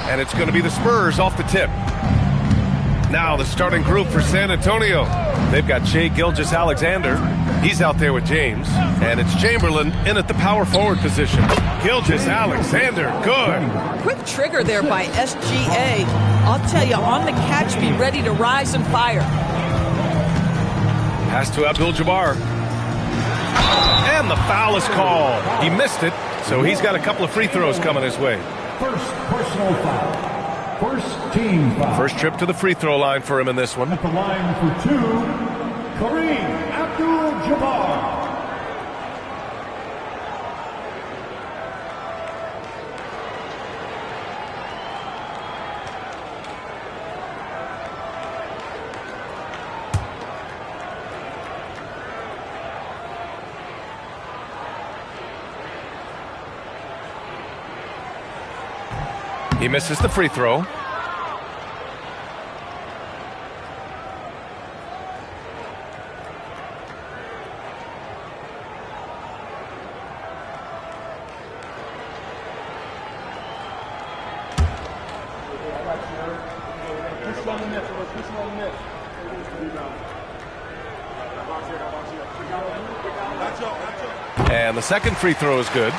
and it's going to be the Spurs off the tip. Now the starting group for San Antonio. They've got Shai Gilgeous-Alexander. He's out there with James. And it's Chamberlain in at the power forward position. Gilgeous-Alexander, good. Quick trigger there by SGA. I'll tell you, on the catch, be ready to rise and fire. Pass to Abdul-Jabbar. And the foul is called. He missed it, so he's got a couple of free throws coming his way. First personal foul. First team foul. First trip to the free throw line for him in this one. At the line for two, Kareem Abdul-Jabbar. He misses the free throw. And the second free throw is good.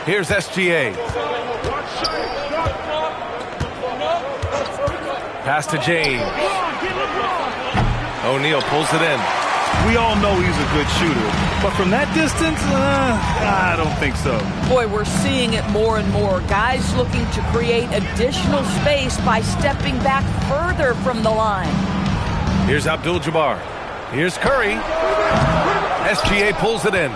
Here's SGA. Pass to James. O'Neal pulls it in. We all know he's a good shooter, but from that distance, I don't think so. Boy, we're seeing it more and more. Guys looking to create additional space by stepping back further from the line. Here's Abdul-Jabbar. Here's Curry. SGA pulls it in.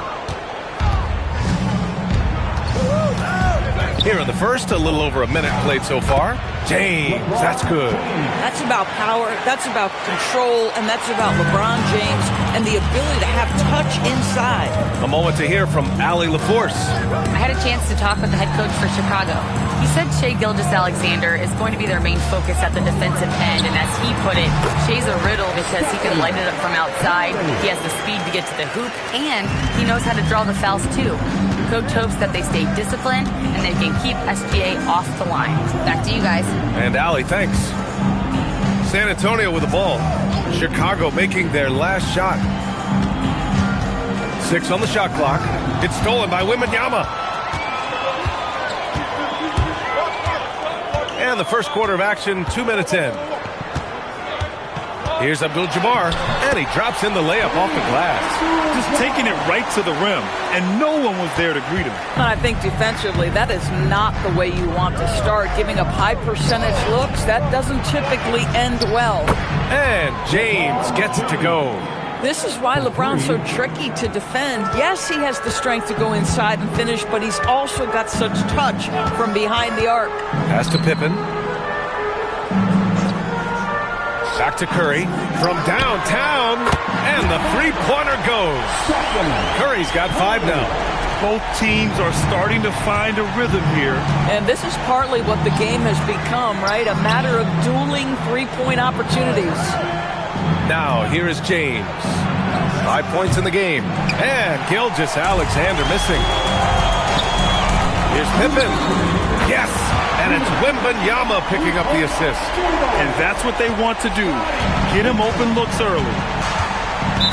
Here in the first, a little over a minute played so far. James, that's good. That's about power, that's about control, and that's about LeBron James and the ability to have touch inside. A moment to hear from Allie LaForce. I had a chance to talk with the head coach for Chicago. He said Shai Gilgeous-Alexander is going to be their main focus at the defensive end, and as he put it, Shai's a riddle because he can light it up from outside, he has the speed to get to the hoop, and he knows how to draw the fouls too. Coach hopes that they stay disciplined and they can keep SGA off the line. Back to you guys. And Allie, thanks. San Antonio with the ball. Chicago making their last shot. 6 on the shot clock. It's stolen by Wembanyama. And the first quarter of action, 2 minutes in. Here's Abdul-Jabbar, and he drops in the layup off the glass. Just taking it right to the rim, and no one was there to greet him. I think defensively, that is not the way you want to start. Giving up high percentage looks, that doesn't typically end well. And James gets it to go. This is why LeBron's so tricky to defend. Yes, he has the strength to go inside and finish, but he's also got such touch from behind the arc. Pass to Pippen. Back to Curry from downtown, and the three-pointer goes. Curry's got 5 now. Both teams are starting to find a rhythm here. And this is partly what the game has become, right? A matter of dueling three-point opportunities. Now, here is James. 5 points in the game. And Gilgeous-Alexander missing. Here's Pippen. Yes! And it's Wembanyama picking up the assist. And that's what they want to do. Get him open looks early.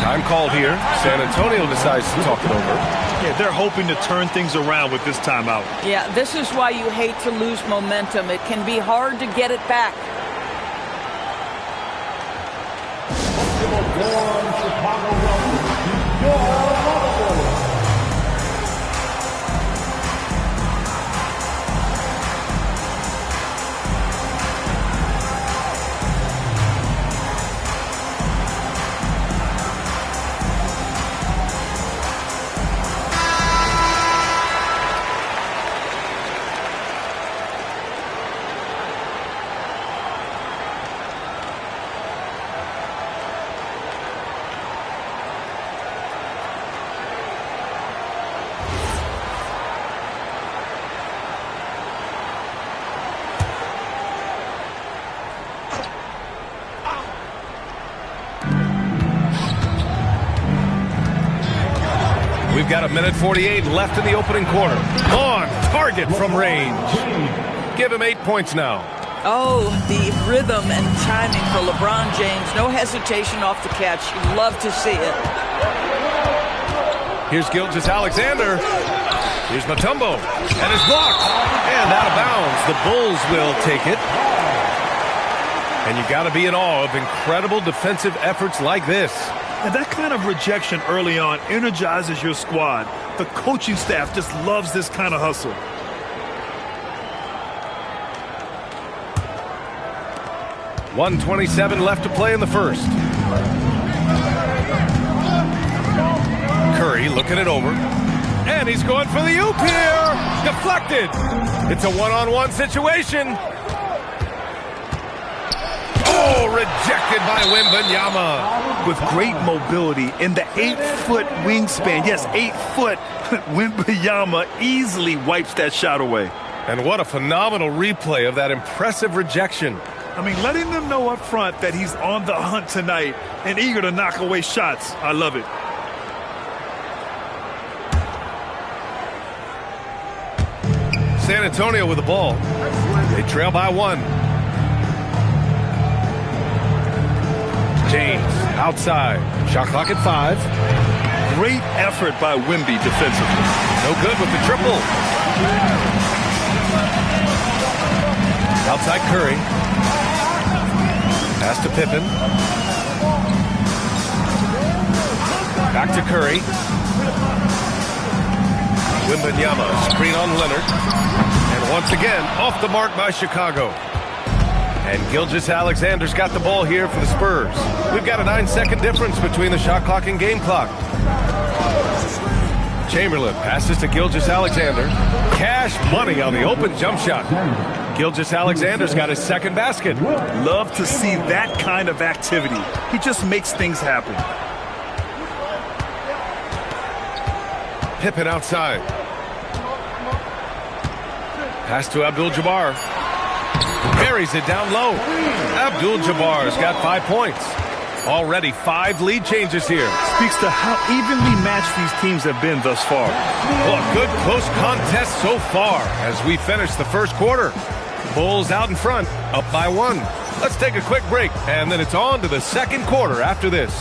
Time called here. San Antonio decides to talk it over. Yeah, they're hoping to turn things around with this timeout. Yeah, this is why you hate to lose momentum. It can be hard to get it back. We've got 1:48 left in the opening quarter. On. target from range. Give him 8 points now. Oh, the rhythm and timing for LeBron James. No hesitation off the catch. You love to see it. Here's Gilgeous-Alexander. Here's Mutombo. And it's blocked. And out of bounds. The Bulls will take it. And you got to be in awe of incredible defensive efforts like this. And that kind of rejection early on energizes your squad. The coaching staff just loves this kind of hustle. .127 left to play in the first. Curry looking it over. And he's going for the oop here. Deflected. It's a one-on-one situation. Oh, rejected by Wembanyama. With great mobility in the 8-foot wingspan. Yes, 8 foot. Wembanyama easily wipes that shot away. And what a phenomenal replay of that impressive rejection. I mean, letting them know up front that he's on the hunt tonight and eager to knock away shots. I love it. San Antonio with the ball. They trail by 1. James outside. Shot clock at 5. Great effort by Wemby defensively. No good with the triple. Outside Curry. Pass to Pippen. Back to Curry. Wembanyama, screen on Leonard. And once again, off the mark by Chicago. And Gilgeous-Alexander's got the ball here for the Spurs. We've got a 9-second difference between the shot clock and game clock. Chamberlain passes to Gilgeous-Alexander. Cash money on the open jump shot. Gilgeous-Alexander's got his second basket. Love to see that kind of activity. He just makes things happen. Pippen outside. Pass to Abdul-Jabbar. Buries it down low. Abdul-Jabbar's got 5 points. Already 5 lead changes here. Speaks to how evenly matched these teams have been thus far. Well, a good close contest so far as we finish the first quarter. Bulls out in front, up by 1. Let's take a quick break, and then it's on to the second quarter after this.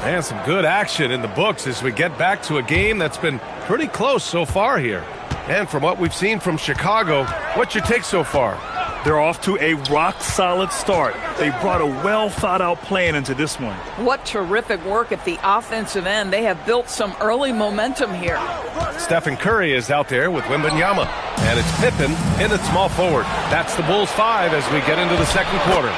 And some good action in the books as we get back to a game that's been pretty close so far here. And from what we've seen from Chicago, what's your take so far? They're off to a rock-solid start. They brought a well-thought-out plan into this one. What terrific work at the offensive end. They have built some early momentum here. Stephen Curry is out there with Wembanyama. And it's Pippen in at small forward. That's the Bulls 5 as we get into the second quarter.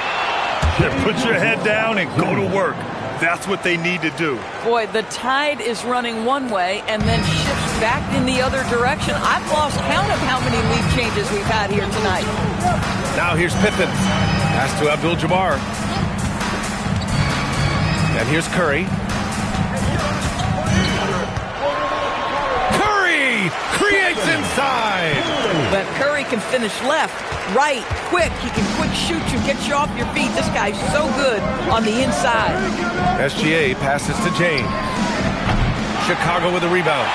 Put your head down and go to work. That's what they need to do. Boy, the tide is running one way and then shifts back in the other direction. I've lost count of how many lead changes we've had here tonight. Now here's Pippen. Pass to Abdul-Jabbar. And here's Curry. Curry creates inside. But Curry can finish left, right, quick. He can quick shoot you, get you off your feet. This guy's so good on the inside. SGA passes to James. Chicago with a rebound.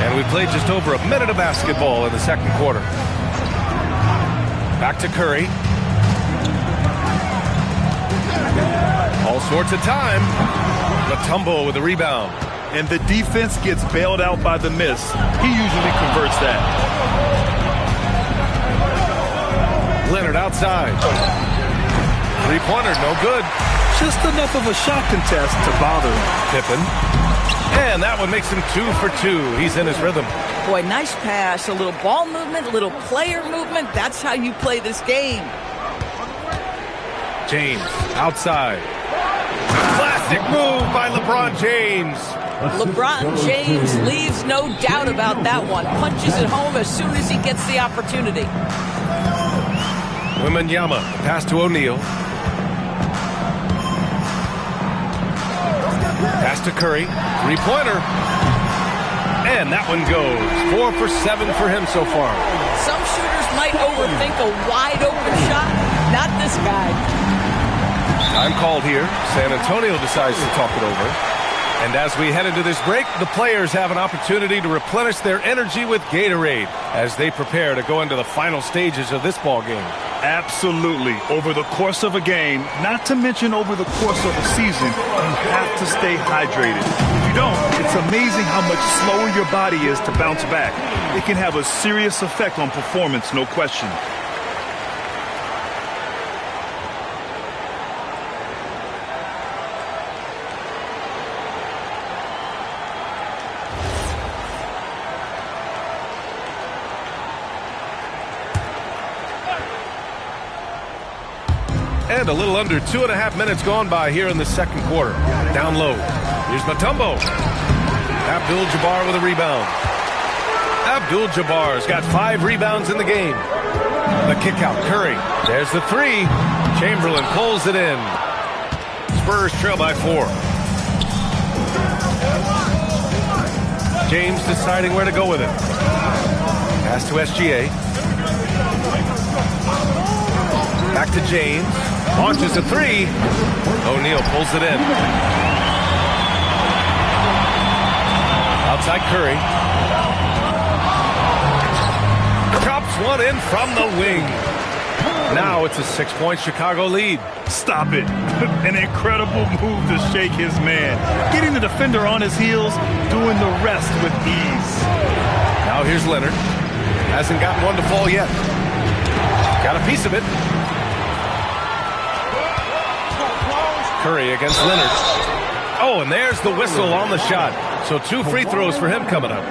And we played just over a minute of basketball in the second quarter. Back to Curry. All sorts of time. Mutombo with a rebound. And the defense gets bailed out by the miss. He usually converts that. Leonard outside. Three-pointer, no good. just enough of a shot contest to bother him. Pippen. And that one makes him 2 for 2. He's in his rhythm. Boy, nice pass. A little ball movement, a little player movement. That's how you play this game. James outside. Classic move by LeBron James. LeBron James leaves no doubt about that one. Punches it home as soon as he gets the opportunity. Wembanyama, pass to O'Neal. Pass to Curry, three-pointer. And that one goes. 4 for 7 for him so far. Some shooters might overthink a wide-open shot. Not this guy. Time called here. San Antonio decides to talk it over. And as we head into this break, the players have an opportunity to replenish their energy with Gatorade as they prepare to go into the final stages of this ball game. Absolutely. Over the course of a game, not to mention over the course of a season, you have to stay hydrated. If you don't, it's amazing how much slower your body is to bounce back. It can have a serious effect on performance, no question. And a little under 2.5 minutes gone by here in the second quarter. Down low. Here's Mutombo. Abdul-Jabbar with a rebound. Abdul-Jabbar's got 5 rebounds in the game. The kick out. Curry. There's the 3. Chamberlain pulls it in. Spurs trail by 4. James deciding where to go with it. Pass to SGA. Back to James. Launches a 3. O'Neal pulls it in. Outside Curry. Chops one in from the wing. Now it's a 6-point Chicago lead. Stop it. An incredible move to shake his man. Getting the defender on his heels, doing the rest with ease. Now here's Leonard. Hasn't gotten one to fall yet. Got a piece of it. Curry against Leonard. Oh, and there's the whistle on the shot. So 2 free throws for him coming up.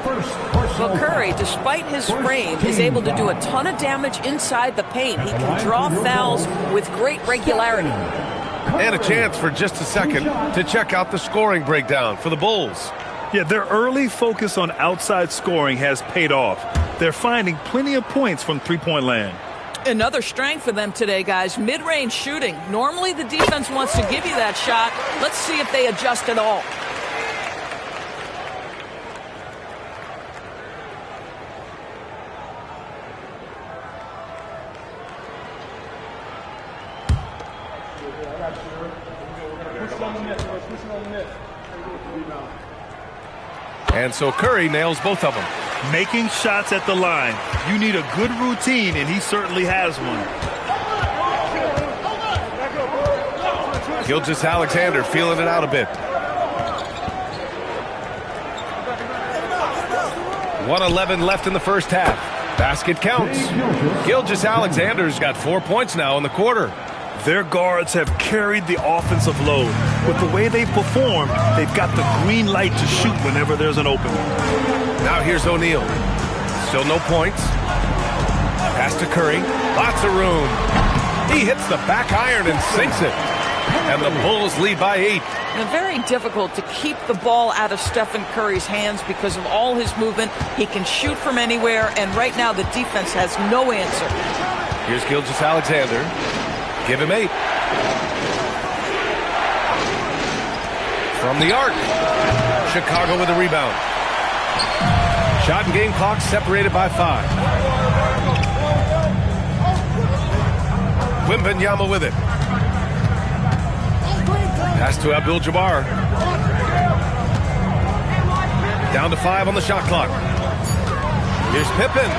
Well, Curry, despite his frame, is able to do a ton of damage inside the paint. He can draw fouls with great regularity. And a chance for just a second to check out the scoring breakdown for the Bulls. Yeah, their early focus on outside scoring has paid off. They're finding plenty of points from three-point land. Another strength for them today, guys. Mid-range shooting. Normally the defense wants to give you that shot. Let's see if they adjust at all. And so Curry nails both of them. Making shots at the line. You need a good routine, and he certainly has one. Gilgeous-Alexander feeling it out a bit. 1:11 left in the first half. Basket counts. Gilgeous-Alexander's got 4 points now in the quarter. Their guards have carried the offensive load. With the way they perform, they've got the green light to shoot whenever there's an opening. Now here's O'Neal. Still no points. Pass to Curry. Lots of room. He hits the back iron and sinks it. And the Bulls lead by 8. And very difficult to keep the ball out of Stephen Curry's hands because of all his movement. He can shoot from anywhere, and right now the defense has no answer. Here's Gilgeous-Alexander. Give him 8. From the arc. Chicago with a rebound. Shot and game clock separated by 5. Wembanyama with it. Pass to Abdul-Jabbar. Down to 5 on the shot clock. Here's Pippen.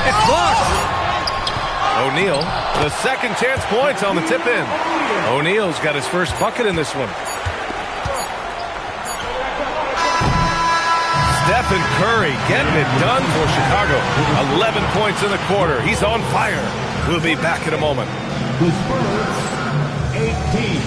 It's blocked. O'Neal, the second chance points on the tip-in. O'Neal's got his first bucket in this one. Stephen Curry getting it done for Chicago. 11 points in the quarter. He's on fire. We'll be back in a moment. The Spurs, 18.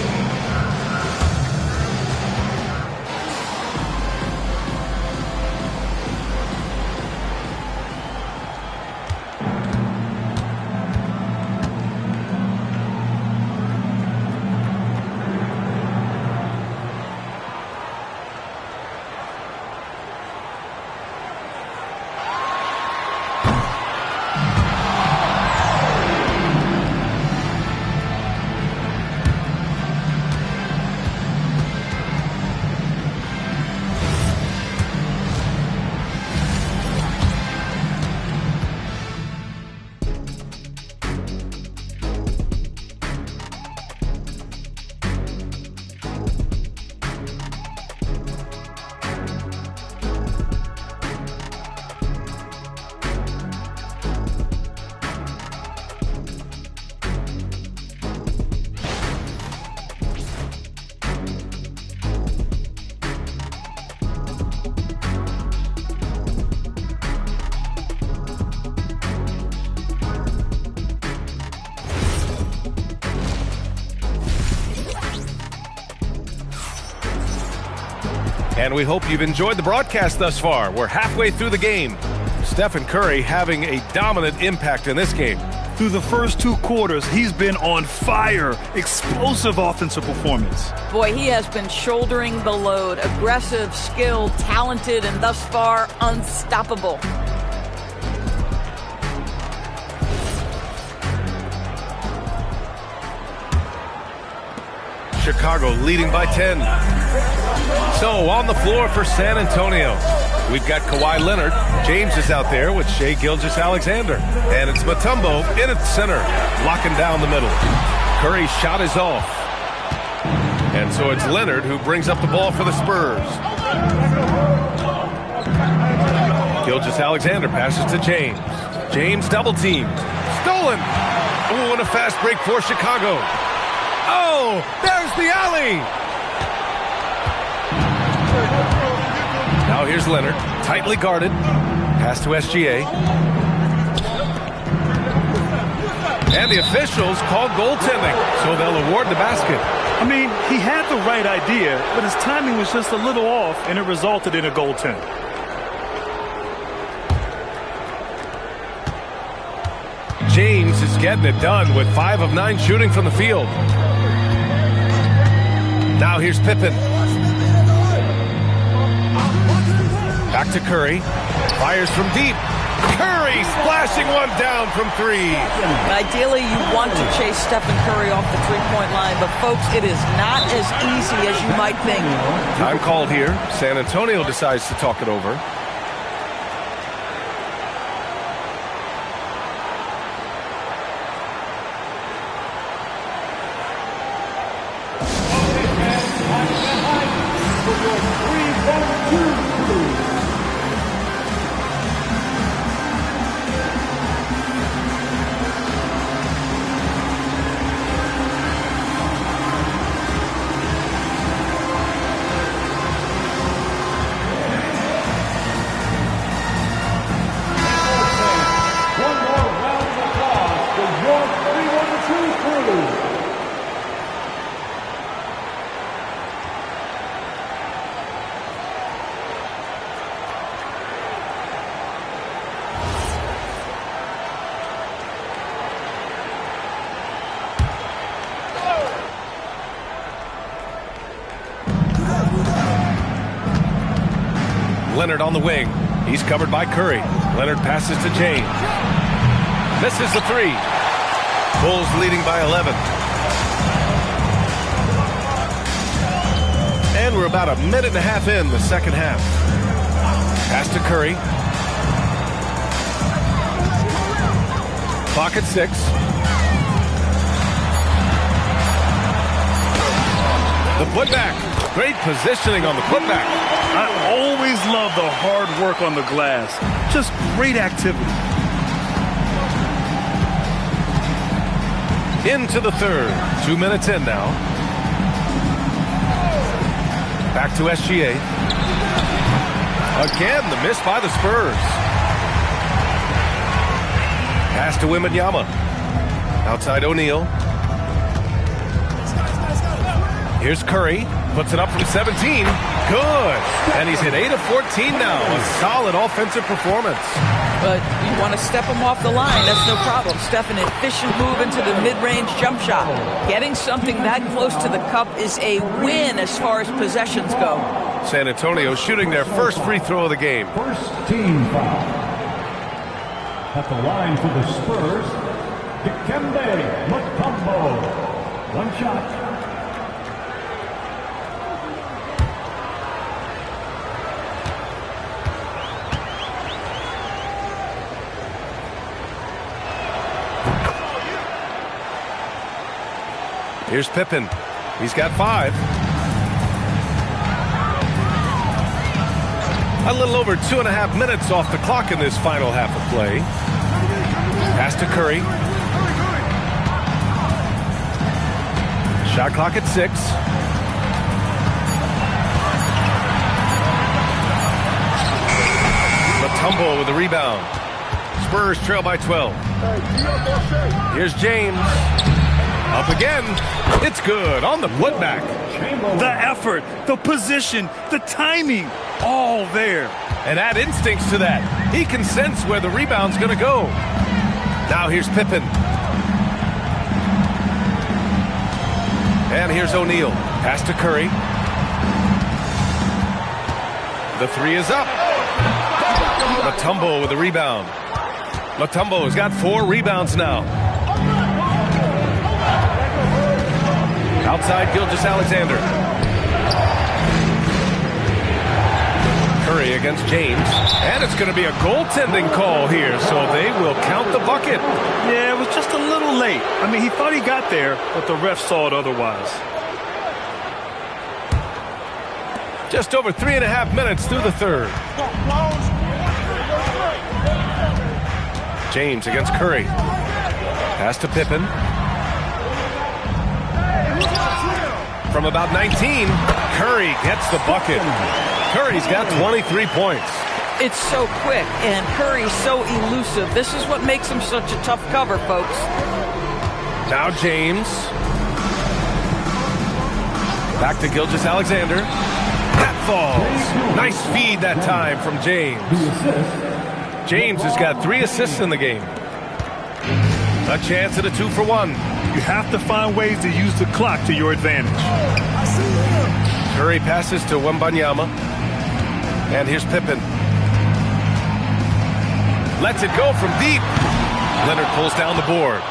And we hope you've enjoyed the broadcast thus far. We're halfway through the game. Stephen Curry having a dominant impact in this game. Through the first 2 quarters, he's been on fire. Explosive offensive performance. Boy, he has been shouldering the load. Aggressive, skilled, talented, and thus far unstoppable. Chicago leading by 10. So on the floor for San Antonio, we've got Kawhi Leonard. James is out there with Shai Gilgeous-Alexander. And it's Mutombo in at center, locking down the middle. Curry's shot is off. And so it's Leonard who brings up the ball for the Spurs. Gilgeous-Alexander passes to James. James double teamed. Stolen. Ooh, and a fast break for Chicago. Oh, there's the alley. Now here's Leonard, tightly guarded. Pass to SGA. And the officials called goaltending, so they'll award the basket. I mean, he had the right idea, but his timing was just a little off, and it resulted in a goaltend. James is getting it done with 5 of 9 shooting from the field. Now here's Pippen. Back to Curry. Fires from deep. Curry splashing one down from 3. Ideally, you want to chase Stephen Curry off the three-point line, but folks, it is not as easy as you might think. Time called here. San Antonio decides to talk it over. Leonard on the wing. He's covered by Curry. Leonard passes to James. Misses the 3. Bulls leading by 11. And we're about a minute and a half in the second half. Pass to Curry. Clock at 6. The putback. Great positioning on the putback. I always love the hard work on the glass. Just great activity. Into the third. 2 minutes in now. Back to SGA. Again, the miss by the Spurs. Pass to Wembanyama. Outside O'Neal. Here's Curry. Puts it up from 17. Good. And he's hit 8 of 14 now. A solid offensive performance. But you want to step him off the line, that's no problem. Steph, an efficient move into the mid-range jump shot. Getting something that close to the cup is a win as far as possessions go. San Antonio shooting their first free throw of the game. First team foul. At the line for the Spurs, Dikembe Mutombo. One shot. Here's Pippen. He's got 5. A little over 2.5 minutes off the clock in this final half of play. Pass to Curry. Shot clock at 6. Mutombo with the rebound. Spurs trail by 12. Here's James. Up again. It's good on the putback. The effort, the position, the timing, all there. And add instincts to that. He can sense where the rebound's going to go. Now here's Pippen. And here's O'Neal. Pass to Curry. The three is up. Mutombo with the rebound. Mutombo has got 4 rebounds now. Outside Gilgeous-Alexander. Curry against James. And it's going to be a goaltending call here, so they will count the bucket. Yeah, it was just a little late. I mean, he thought he got there, but the ref saw it otherwise. Just over 3.5 minutes through the third. James against Curry. Pass to Pippen. From about 19, Curry gets the bucket. Curry's got 23 points. It's so quick, and Curry's so elusive. This is what makes him such a tough cover, folks. Now James. Back to Gilgeous-Alexander. That falls. Nice feed that time from James. James has got 3 assists in the game. A chance at a 2-for-1. You have to find ways to use the clock to your advantage. Curry passes to Wembanyama. And here's Pippen. Lets it go from deep. Leonard pulls down the board.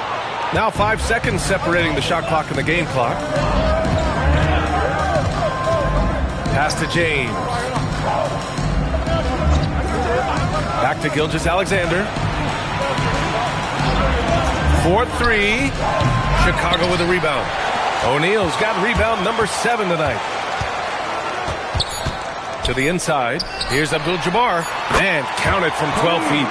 Now 5 seconds separating the shot clock and the game clock. Pass to James. Back to Gilgeous-Alexander. 4-3. Chicago with a rebound. O'Neal's got rebound number 7 tonight. To the inside. Here's Abdul-Jabbar. And counted from 12 feet.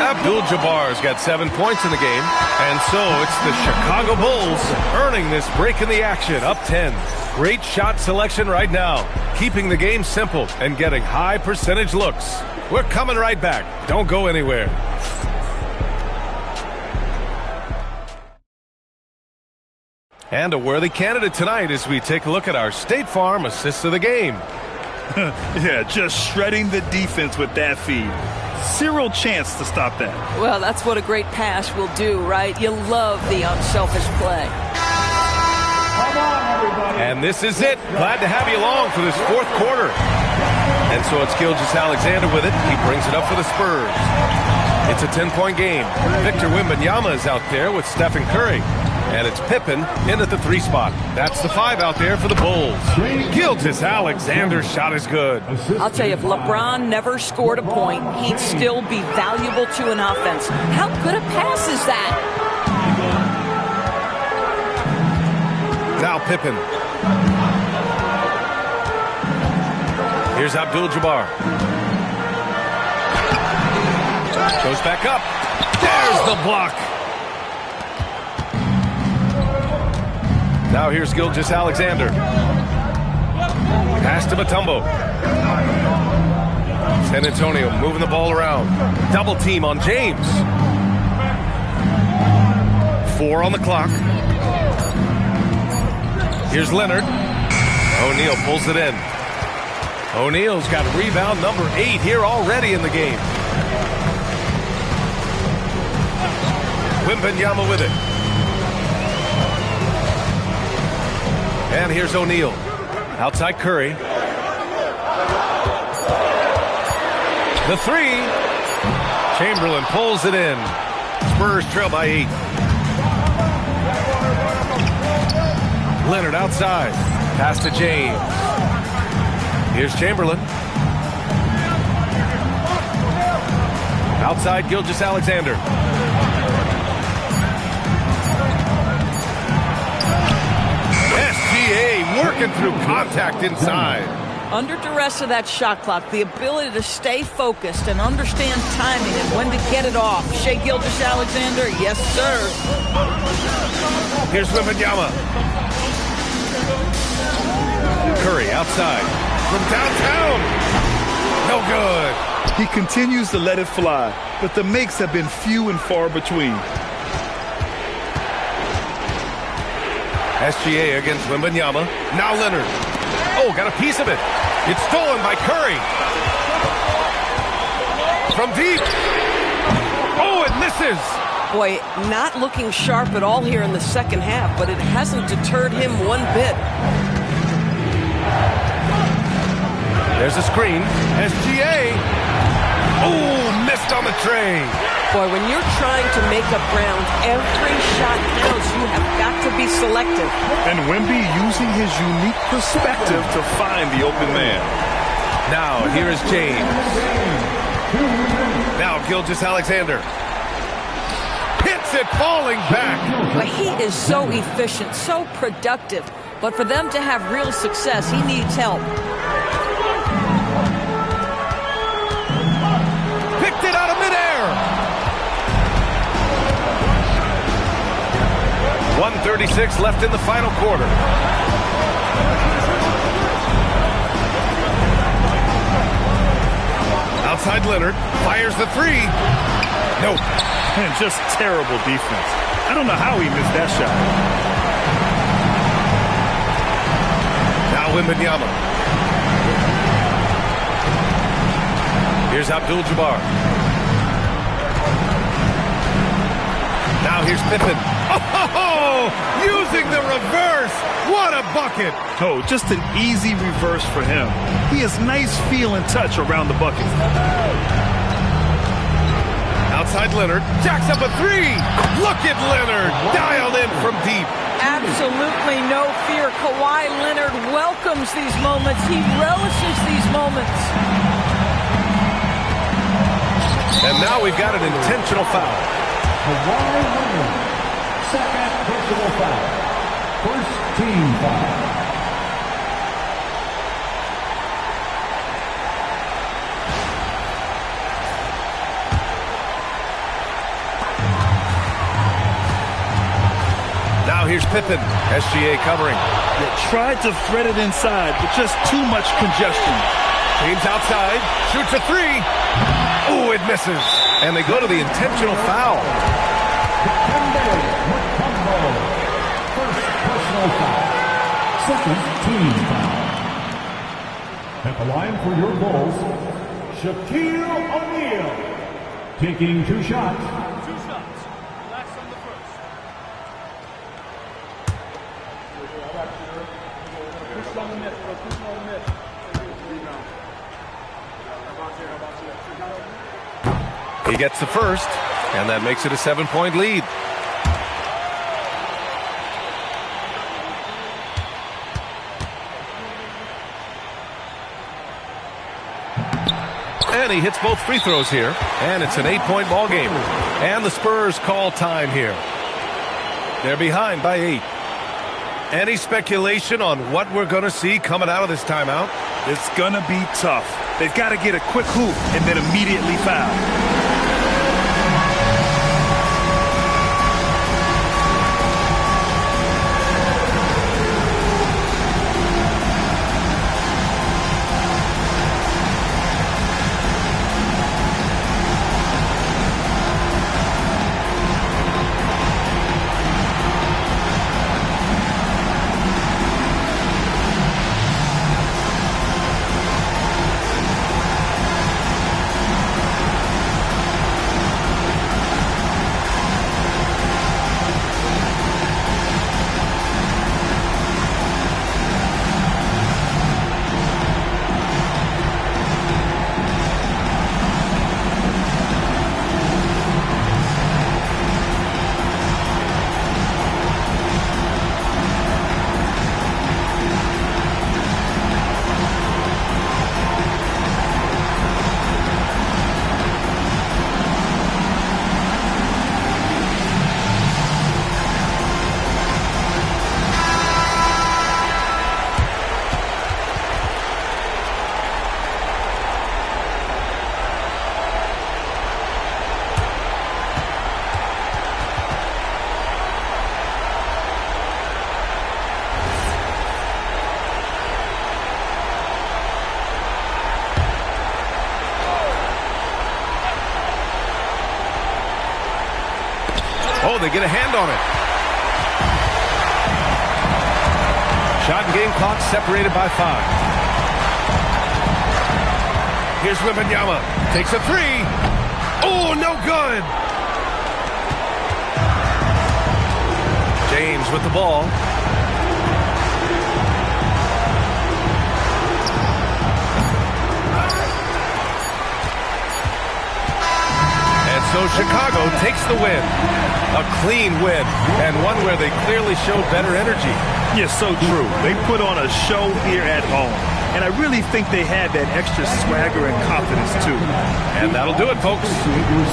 Abdul-Jabbar's got 7 points in the game. And so it's the Chicago Bulls earning this break in the action. Up 10. Great shot selection right now. Keeping the game simple and getting high percentage looks. We're coming right back. Don't go anywhere. And a worthy candidate tonight as we take a look at our State Farm assists of the game. Yeah, just shredding the defense with that feed. Zero chance to stop that. Well, that's what a great pass will do, right? You love the unselfish play. And this is it. Glad to have you along for this 4th quarter. And so it's Gilgeous-Alexander with it. He brings it up for the Spurs. It's a 10-point game. Victor Wembanyama is out there with Stephen Curry. And it's Pippen in at the 3 spot. That's the 5 out there for the Bulls. Gilgeous-Alexander's shot is good. I'll tell you, if LeBron never scored a point, he'd still be valuable to an offense. How good a pass is that? Now Pippen. Here's Abdul-Jabbar. Goes back up. There's the block. Now here's Gilgeous-Alexander. Pass to Mutombo. San Antonio moving the ball around. Double team on James. 4 on the clock. Here's Leonard. O'Neal pulls it in. O'Neal's got rebound number 8 here already in the game. Wembanyama with it. And here's O'Neal. Outside Curry. The 3. Chamberlain pulls it in. Spurs trail by 8. Leonard outside. Pass to James. Here's Chamberlain. Outside Gilgeous-Alexander. SGA working through contact inside. Under duress of that shot clock, the ability to stay focused and understand timing and when to get it off. Shai Gilgeous-Alexander, yes, sir. Here's Wembanyama. Curry outside from downtown. No good. He continues to let it fly, but the makes have been few and far between. SGA against Wembanyama. Now Leonard. Oh, got a piece of it. It's stolen by Curry. From deep. Oh, it misses. Boy, not looking sharp at all here in the second half, but it hasn't deterred him one bit. There's a screen. SGA. Oh, missed on the tray. Boy, when you're trying to make up ground, every shot counts. You have got to be selective. And Wemby using his unique perspective to find the open man. Now, here is James. Now, Gilgeous-Alexander. Hits it, falling back. But he is so efficient, so productive. But for them to have real success, he needs help. Picked it out of midair. 1:36 left in the final quarter. Outside Leonard, fires the three. Nope. And just terrible defense. I don't know how he missed that shot. Now Wembanyama. Here's Abdul-Jabbar. Now here's Pippen. Oh, using the reverse. What a bucket. Oh, just an easy reverse for him. He has nice feel and touch around the bucket. Outside Leonard, jacks up a three. Look at Leonard, dialed in from deep. Absolutely no fear. Kawhi Leonard welcomes these moments. He relishes these moments. And now we've got an intentional foul. Kawhi Leonard, second personal foul. First team foul. Now here's Pippen. SGA covering. They tried to thread it inside, but just too much congestion. James outside. Shoots a three. Oh, it misses. And they go to the intentional foul. Dikembe Mutombo, first personal foul. Second team foul. At the line for your goals, Shaquille O'Neal. Taking 2 shots. He gets the first, and that makes it a 7-point lead. And he hits both free throws here, and it's an 8-point ball game. And the Spurs call time here. They're behind by 8. Any speculation on what we're going to see coming out of this timeout? It's going to be tough. They've got to get a quick hoop and then immediately foul. Oh, they get a hand on it. Shot and game clock separated by 5. Here's Wembanyama. Takes a 3. Oh, no good. James with the ball. And so Chicago takes the win. A clean win, and one where they clearly showed better energy. Yes, so true. They put on a show here at home. And I really think they had that extra swagger and confidence, too. And that'll do it, folks.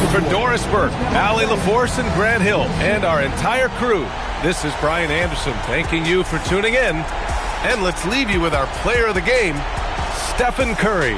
For Doris Burke, Allie LaForce, and Grant Hill, and our entire crew, this is Brian Anderson thanking you for tuning in. And let's leave you with our player of the game, Stephen Curry.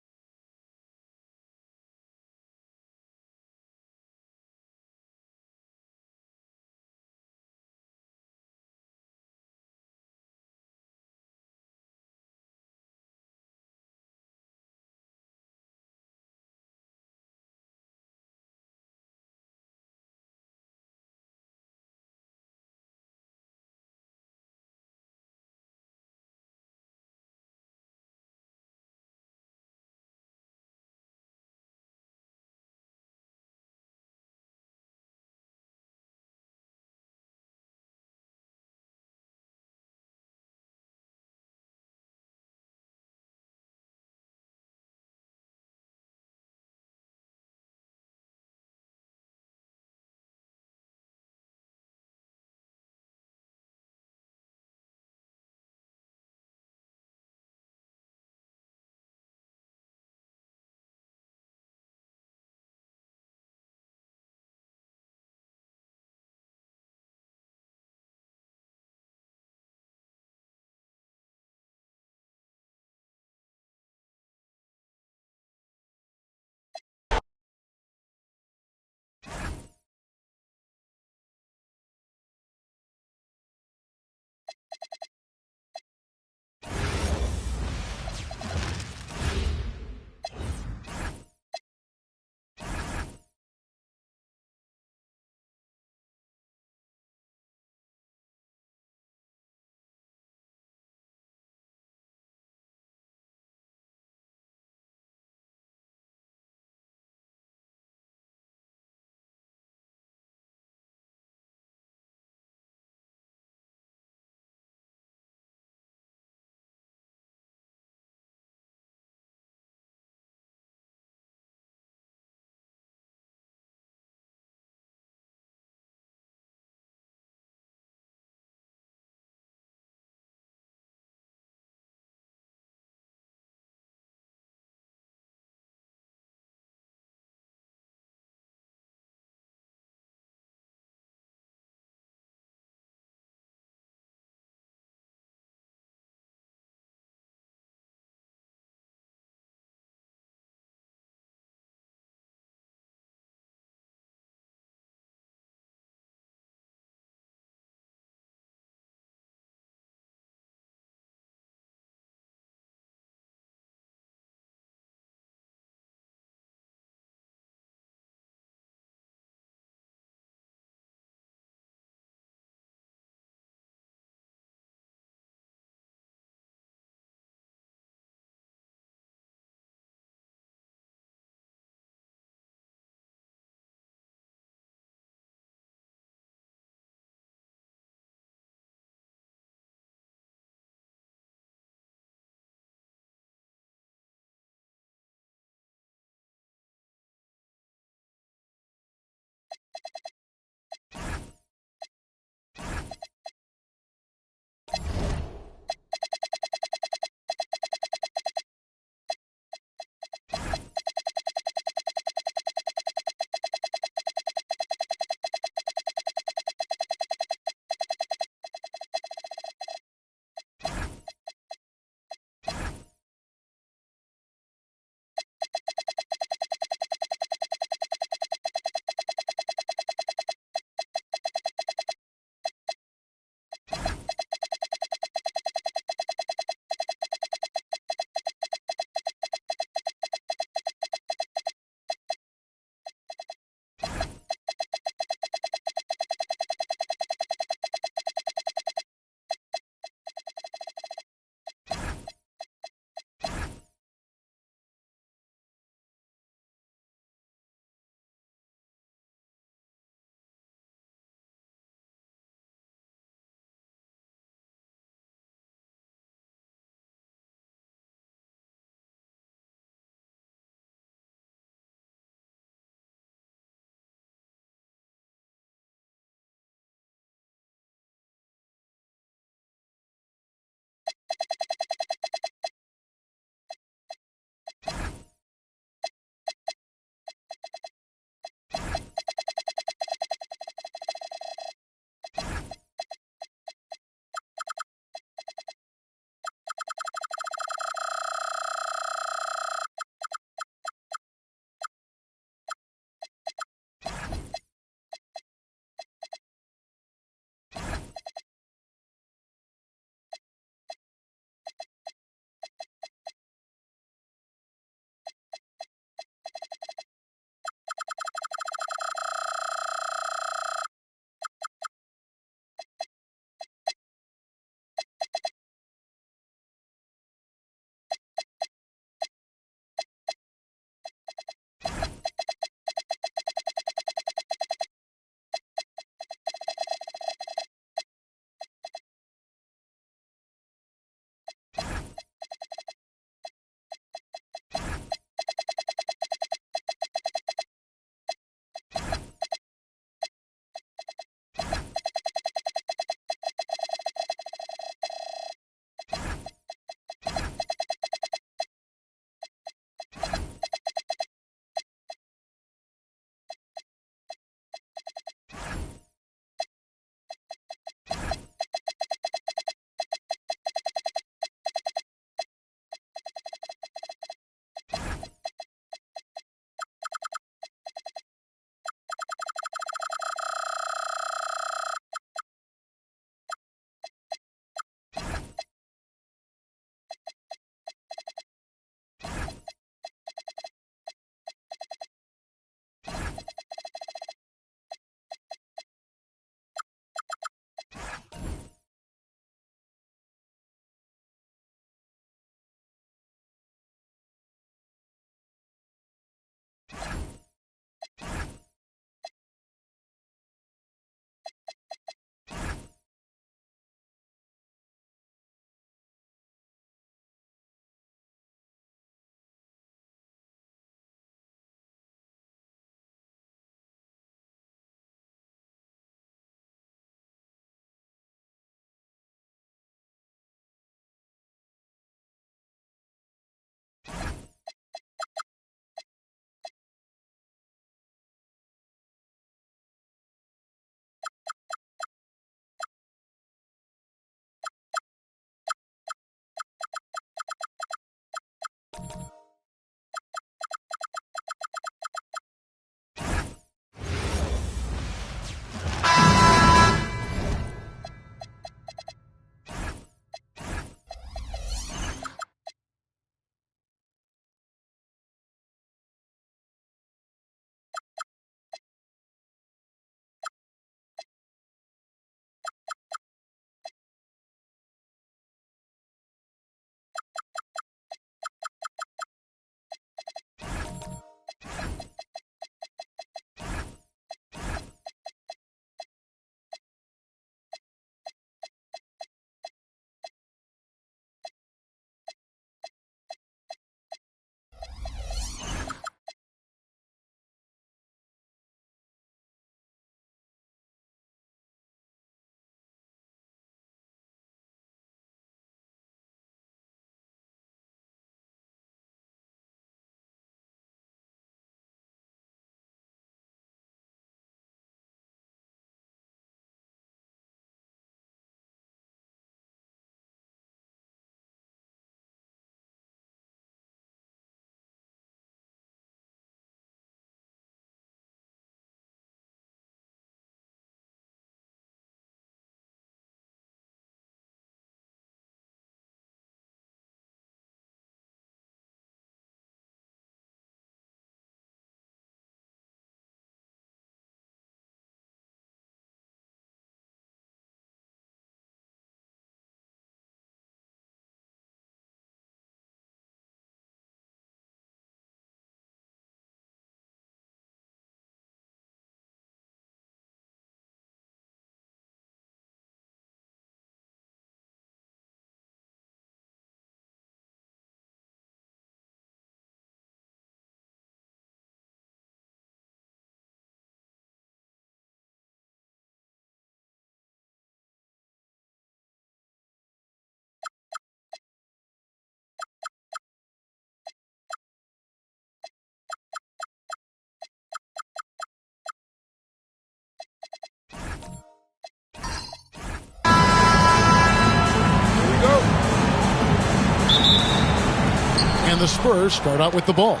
And the Spurs start out with the ball.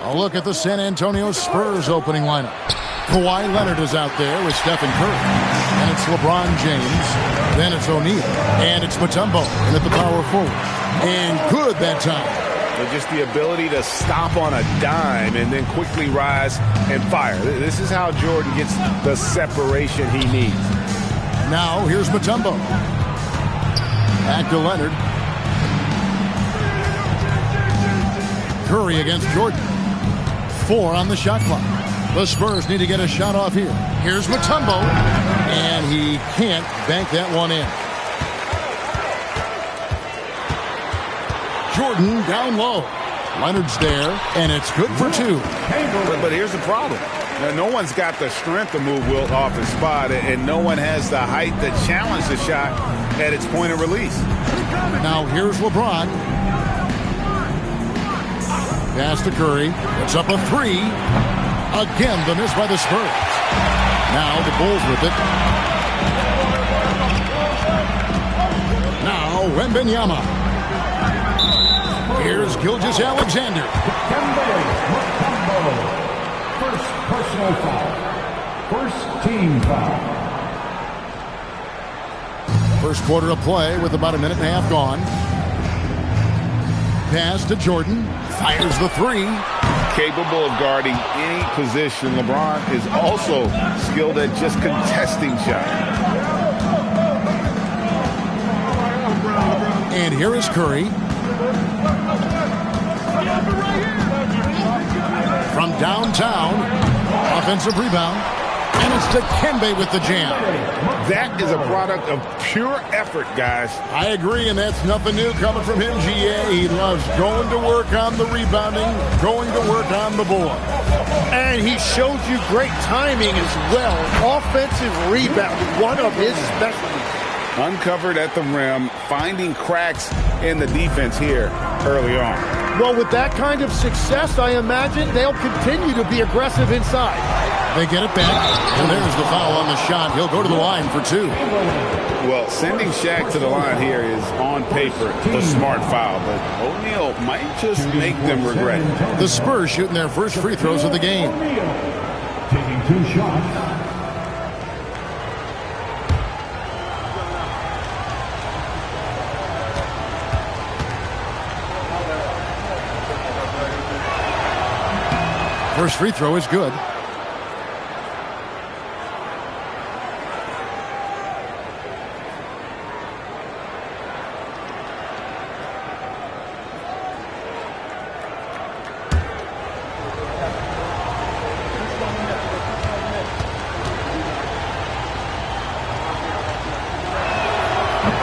A look at the San Antonio Spurs opening lineup. Kawhi Leonard is out there with Stephen Curry. And it's LeBron James. Then it's O'Neal. And it's Mutombo in at the power forward. And good that time. But just the ability to stop on a dime and then quickly rise and fire. This is how Jordan gets the separation he needs. Now here's Mutombo. Back to Leonard. Curry against Jordan. 4 on the shot clock. The Spurs need to get a shot off here. Here's Mutombo. And he can't bank that one in. Jordan down low. Leonard's there, and it's good for 2. But here's the problem. Now, no one's got the strength to move Wilt off his spot, and no one has the height to challenge the shot at its point of release. Now here's LeBron. Pass to Curry. It's up a 3. Again, the miss by the Spurs. Now the Bulls with it. Now Wembanyama. Here's Gilgeous-Alexander. First personal foul. First team foul. First quarter of play with about a minute and a half gone. Pass to Jordan. Fires the 3. Capable of guarding any position. LeBron is also skilled at just contesting shots. And here is Curry. From downtown. Offensive rebound. And it's Dikembe with the jam. That is a product of pure effort, guys. I agree, and that's nothing new coming from him, GA. He loves going to work on the rebounding, going to work on the board. And he showed you great timing as well. Offensive rebounding, one of his specialties. Uncovered at the rim, finding cracks in the defense here early on. Well, with that kind of success, I imagine they'll continue to be aggressive inside. They get it back, and there's the foul on the shot. He'll go to the line for 2. Well, sending Shaq to the line here is, on paper, the smart foul, but O'Neal might just make them regret it. The Spurs shooting their first free throws of the game. Taking 2 shots. First free throw is good.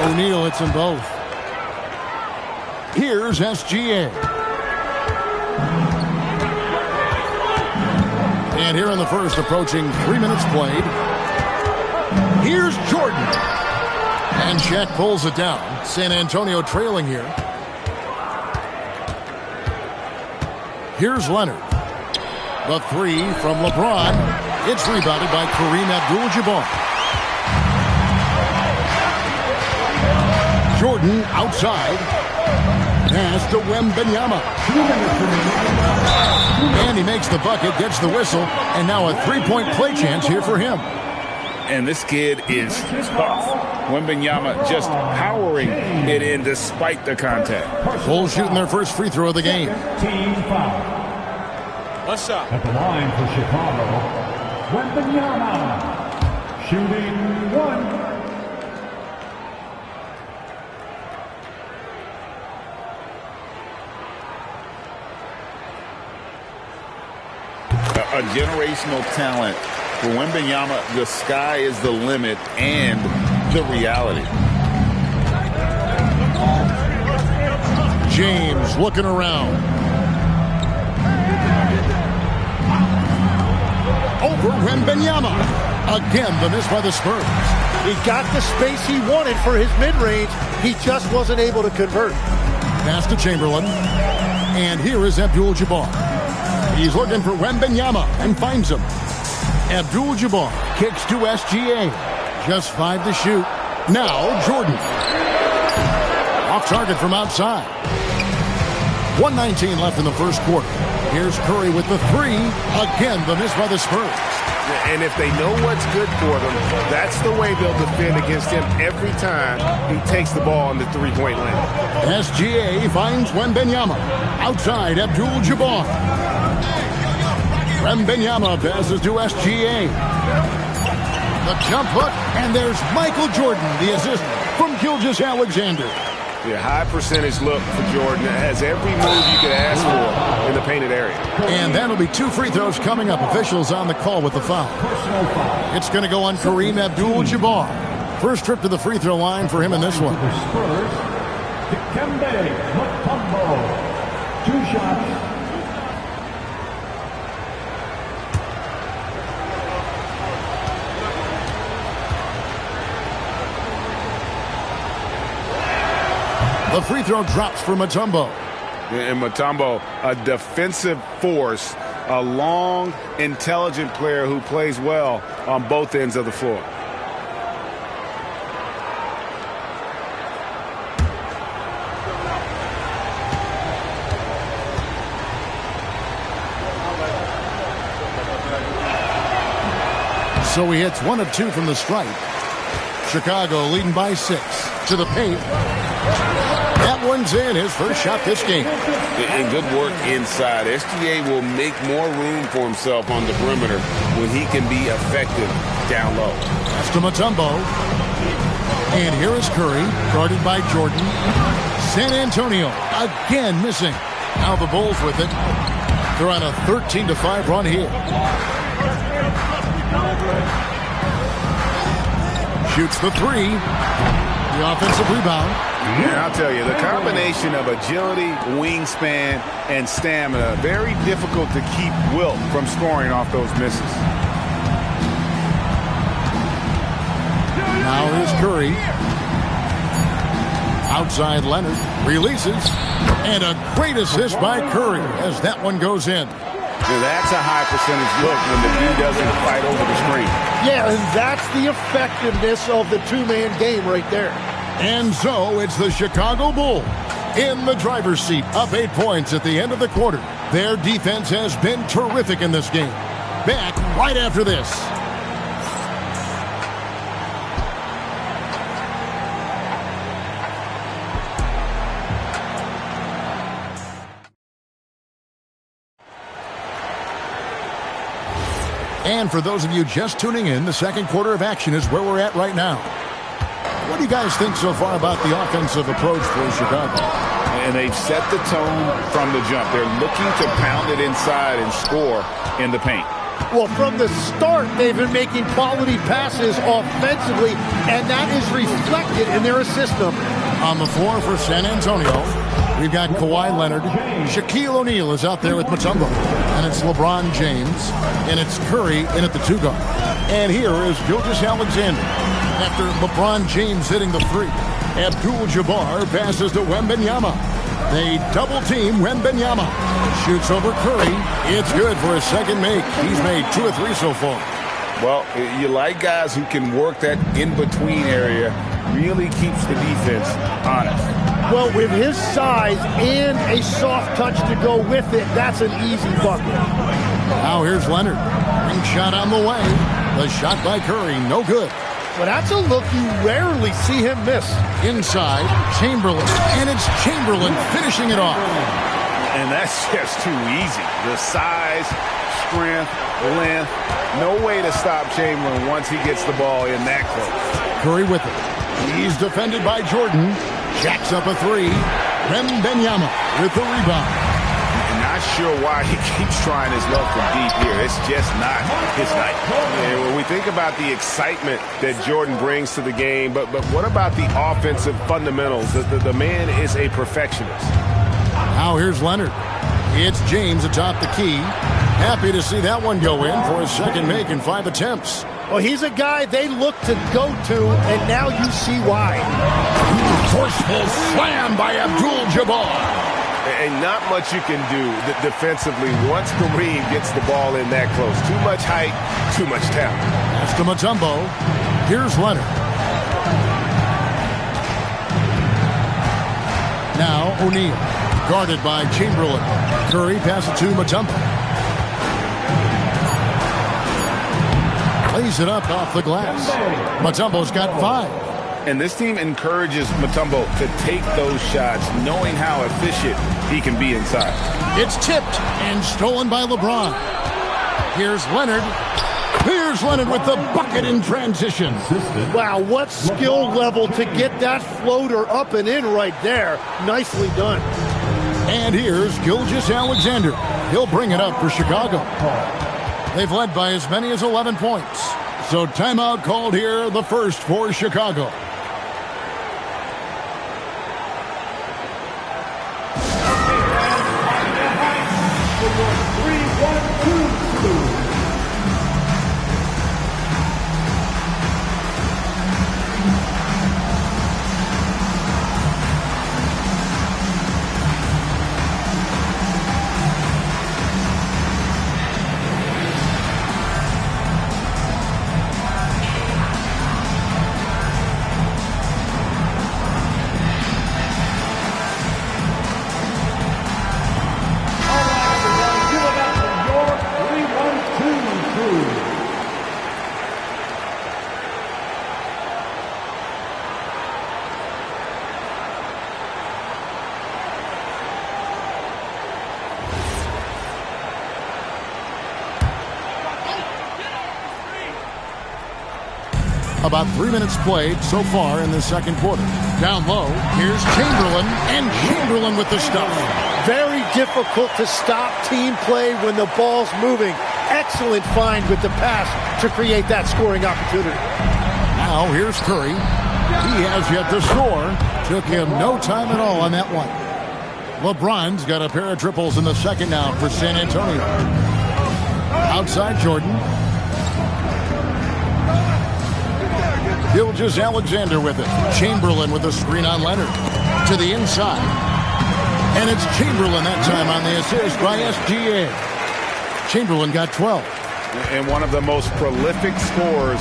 O'Neal hits them both. Here's SGA. And here in the first, approaching 3 minutes played. Here's Jordan. And Shaq pulls it down. San Antonio trailing here. Here's Leonard. The 3 from LeBron. It's rebounded by Kareem Abdul-Jabbar. Jordan outside. Pass to Wembanyama. And he makes the bucket, gets the whistle, and now a 3-point play chance here for him. And this kid is tough. Wembanyama just powering it in despite the contact. Bulls shooting their first free throw of the game. Team foul. What's up? At the line for Chicago, Wembanyama. Shooting 1. A generational talent. For Wembanyama, the sky is the limit and the reality. James looking around. Over Wembanyama. Again, the miss by the Spurs. He got the space he wanted for his mid-range. He just wasn't able to convert. Pass to Chamberlain. And here is Abdul-Jabbar. He's looking for Wembanyama and finds him. Abdul-Jabbar kicks to SGA. Just 5 to shoot. Now Jordan. Off target from outside. 1:19 left in the first quarter. Here's Curry with the three. Again, the miss by the Spurs. And if they know what's good for them, that's the way they'll defend against him every time he takes the ball in the three-point lane. SGA finds Wembanyama. Outside, Abdul-Jabbar. Wembanyama passes to SGA. The jump hook, and there's Michael Jordan, the assist from Gilgeous-Alexander. Yeah, high percentage look for Jordan. It has every move you could ask for in the painted area. And that'll be 2 free throws coming up. Officials on the call with the foul. It's going to go on Kareem Abdul-Jabbar. First trip to the free throw line for him in this one. Spurs, Dikembe Mutombo. 2 shots. The free throw drops for Mutombo. And Mutombo, a defensive force, a long, intelligent player who plays well on both ends of the floor. So he hits 1 of 2 from the stripe. Chicago leading by 6 to the paint. That one's in, his first shot this game. And good work inside. SGA will make more room for himself on the perimeter when he can be effective down low. That's to Mutombo. And here is Curry, guarded by Jordan. San Antonio again missing. Now the Bulls with it. They're on a 13-5 run here. Shoots the three. The offensive rebound. Yeah, I'll tell you, the combination of agility, wingspan, and stamina, very difficult to keep Wilt from scoring off those misses. Now here's Curry. Outside Leonard. Releases. And a great assist by Curry as that one goes in. Now that's a high percentage look when the dude doesn't fight over the screen. Yeah, and that's the effectiveness of the two-man game right there. And so it's the Chicago Bulls in the driver's seat, up 8 points at the end of the quarter. Their defense has been terrific in this game. Back right after this. And for those of you just tuning in, the second quarter of action is where we're at right now. What do you guys think so far about the offensive approach for Chicago? And they've set the tone from the jump. They're looking to pound it inside and score in the paint. Well, from the start, they've been making quality passes offensively, and that is reflected in their assist number. On the floor for San Antonio, we've got Kawhi Leonard. Shaquille O'Neal is out there with Mutombo. And it's LeBron James. And it's Curry in at the 2-guard. And here is Gilgeous-Alexander. After LeBron James hitting the three, Abdul-Jabbar passes to Wembanyama. They double-team Wembanyama. Shoots over Curry. It's good for his second make. He's made 2 or 3 so far. Well, you like guys who can work that in-between area. Really keeps the defense honest. Well, with his size and a soft touch to go with it, that's an easy bucket. Now here's Leonard. Ring shot on the way. The shot by Curry, no good. Well, that's a look you rarely see him miss. Inside, Chamberlain. And it's Chamberlain finishing it off. And that's just too easy. The size, strength, length. No way to stop Chamberlain once he gets the ball in that close. Curry with it. He's defended by Jordan. Jacks up a three. Wembanyama with the rebound. I'm not sure why he keeps trying his luck from deep here. It's just not his night. And when we think about the excitement that Jordan brings to the game, but what about the offensive fundamentals? The man is a perfectionist. Now here's Leonard. It's James atop the key. Happy to see that one go in for his second make in 5 attempts. Well, he's a guy they look to go to, and now you see why. Forceful slam by Abdul-Jabbar. And not much you can do defensively once Kareem gets the ball in that close. Too much height, too much talent. That's to Mutombo. Here's Leonard. Now O'Neal. Guarded by Chamberlain. Curry passes it to Mutombo. Lays it up off the glass. Mutombo's got 5. And this team encourages Mutombo to take those shots, knowing how efficient he can be inside. It's tipped and stolen by LeBron. Here's Leonard. Here's Leonard with the bucket in transition. Wow, what skill level to get that floater up and in right there. Nicely done. And here's Gilgeous-Alexander. He'll bring it up for Chicago. They've led by as many as 11 points. So timeout called here, the first for Chicago. About 3 minutes played so far in the second quarter. Down low, here's Chamberlain, and Chamberlain with the stuff. Very difficult to stop team play when the ball's moving. Excellent find with the pass to create that scoring opportunity. Now here's Curry. He has yet to score. Took him no time at all on that one. LeBron's got a pair of triples in the second now for San Antonio. Outside Jordan. Gilgeous-Alexander with it. Chamberlain with a screen on Leonard. To the inside. And it's Chamberlain that time on the assist by SGA. Chamberlain got 12. And one of the most prolific scorers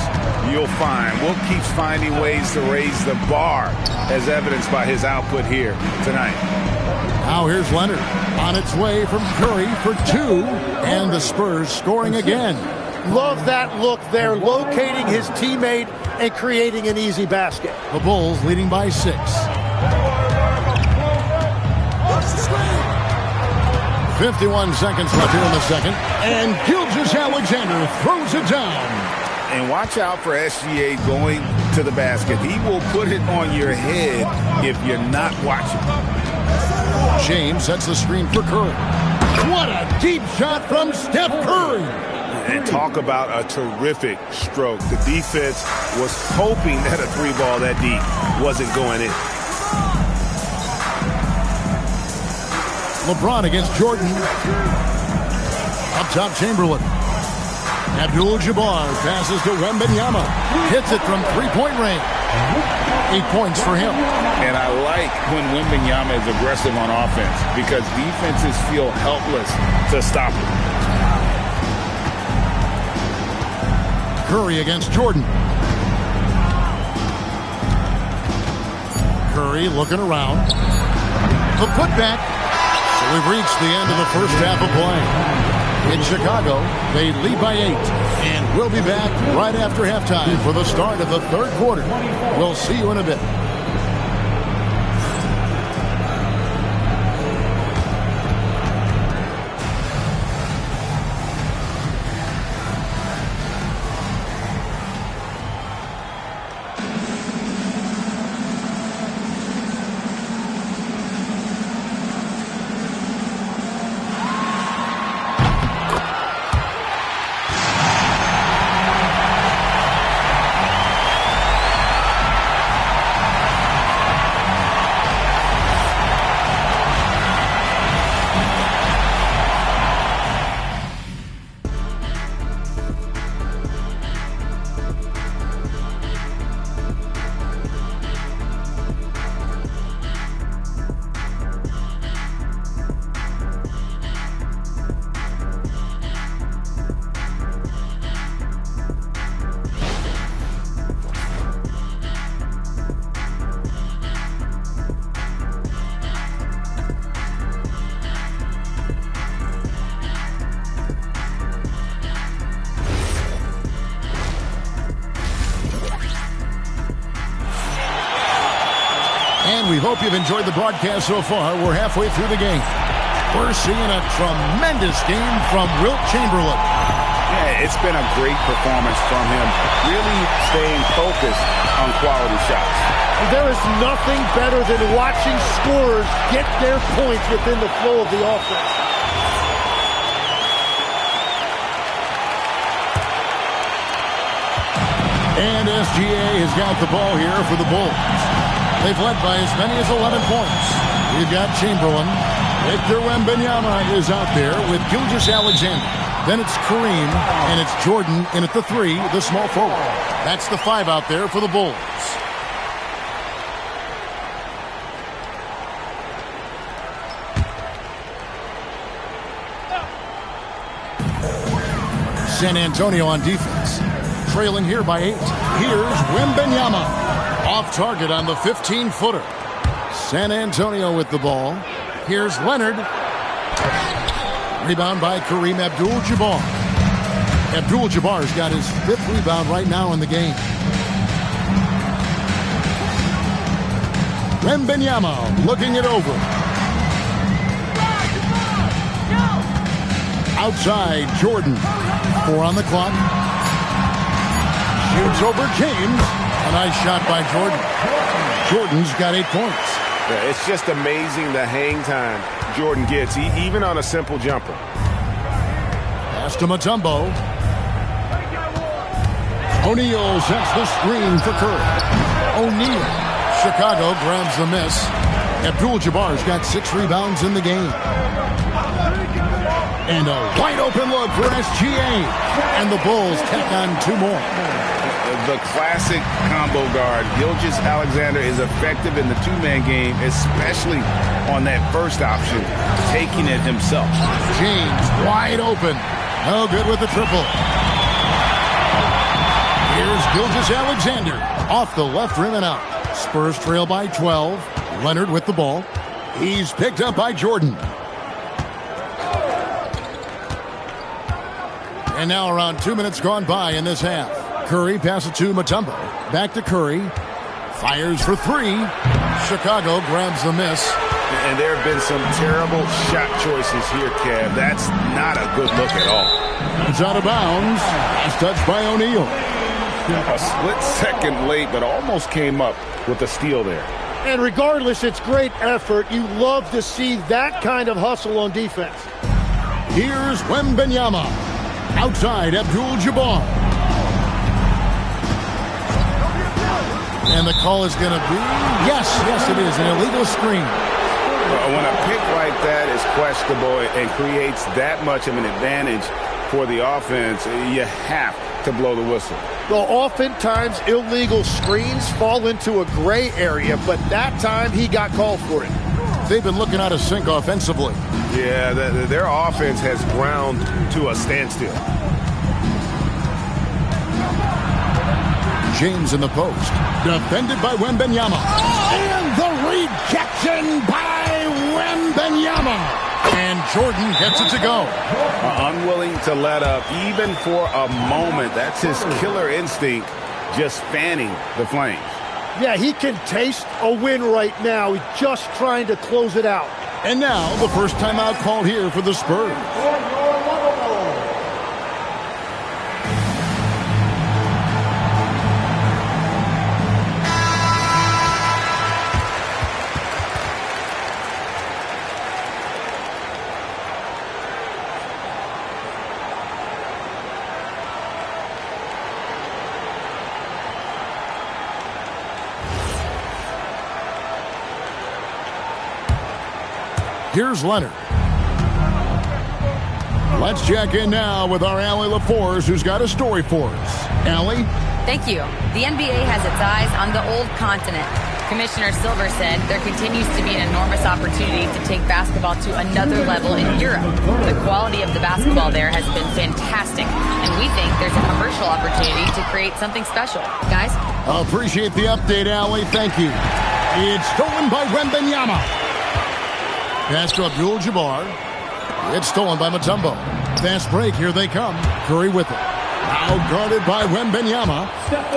you'll find. Will keeps finding ways to raise the bar, as evidenced by his output here tonight. Now here's Leonard. On its way from Curry for 2. And the Spurs scoring again. Love that look there, locating his teammate and creating an easy basket. The Bulls leading by 6. 51 seconds left here in the second. And Gilgeous-Alexander throws it down. And watch out for SGA going to the basket. He will put it on your head if you're not watching. James sets the screen for Curry. What a deep shot from Steph Curry. And talk about a terrific stroke. The defense was hoping that a 3-ball that deep wasn't going in. LeBron against Jordan. Up top, Chamberlain. Abdul-Jabbar passes to Wembanyama. Hits it from three-point range. 8 points for him. And I like when Wembanyama is aggressive on offense because defenses feel helpless to stop him. Curry against Jordan. Curry looking around. The putback. So we've reached the end of the first half of play. In Chicago, they lead by 8. And we'll be back right after halftime for the start of the third quarter. We'll see you in a bit. And we hope you've enjoyed the broadcast so far. We're halfway through the game. We're seeing a tremendous game from Wilt Chamberlain. Yeah, it's been a great performance from him, really staying focused on quality shots. There is nothing better than watching scorers get their points within the flow of the offense. And SGA has got the ball here for the Bulls. They've led by as many as 11 points. We've got Chamberlain. Victor Wembanyama is out there with Gilgeous-Alexander. Then it's Kareem, and it's Jordan in at the 3, the small forward. That's the 5 out there for the Bulls. San Antonio on defense. Trailing here by 8. Here's Wembanyama. Off target on the 15-footer. San Antonio with the ball. Here's Leonard. Rebound by Kareem Abdul-Jabbar. Abdul-Jabbar's got his 5th rebound right now in the game. Wembanyama looking it over. Outside, Jordan. 4 on the clock. Shoots over James. A nice shot by Jordan. Jordan's got 8 points. Yeah, it's just amazing the hang time Jordan gets, even on a simple jumper. Pass to Mutombo. O'Neal sets the screen for Curry. O'Neal. Chicago grabs the miss. Abdul-Jabbar's got 6 rebounds in the game. And a wide open look for SGA. And the Bulls tack on 2 more. The classic combo guard. Gilgeous-Alexander is effective in the 2-man game, especially on that first option, taking it himself. James wide open. No good with the triple. Here's Gilgeous-Alexander off the left rim and out. Spurs trail by 12. Leonard with the ball. He's picked up by Jordan. And now around 2 minutes gone by in this half. Curry passes to Mutombo. Back to Curry. Fires for 3. Chicago grabs the miss. And there have been some terrible shot choices here, Kev. That's not a good look at all. It's out of bounds. It's touched by O'Neal. A split second late, but almost came up with a steal there. And regardless, it's great effort. You love to see that kind of hustle on defense. Here's Wembanyama. Outside, Abdul-Jabbar. And the call is going to be, yes, it is, an illegal screen. When a pick like that is questionable and creates that much of an advantage for the offense, you have to blow the whistle. Well, oftentimes illegal screens fall into a gray area, but that time he got called for it. They've been looking out of sync offensively. Yeah, their offense has ground to a standstill. James in the post. Defended by Wembanyama. And the rejection by Wembanyama. And Jordan gets it to go. Unwilling to let up even for a moment. That's his killer instinct, just fanning the flames. Yeah, he can taste a win right now. He's just trying to close it out. And now the first timeout called here for the Spurs. Here's Leonard. Let's check in now with our Allie LaForce, who's got a story for us. Allie? Thank you. The NBA has its eyes on the old continent. Commissioner Silver said there continues to be an enormous opportunity to take basketball to another level in Europe. The quality of the basketball there has been fantastic, and we think there's a commercial opportunity to create something special. Guys? Appreciate the update, Allie. Thank you. It's stolen by Wembanyama. Pass to Abdul-Jabbar. It's stolen by Mutombo. Fast break. Here they come. Curry with it. Now guarded by Wembanyama.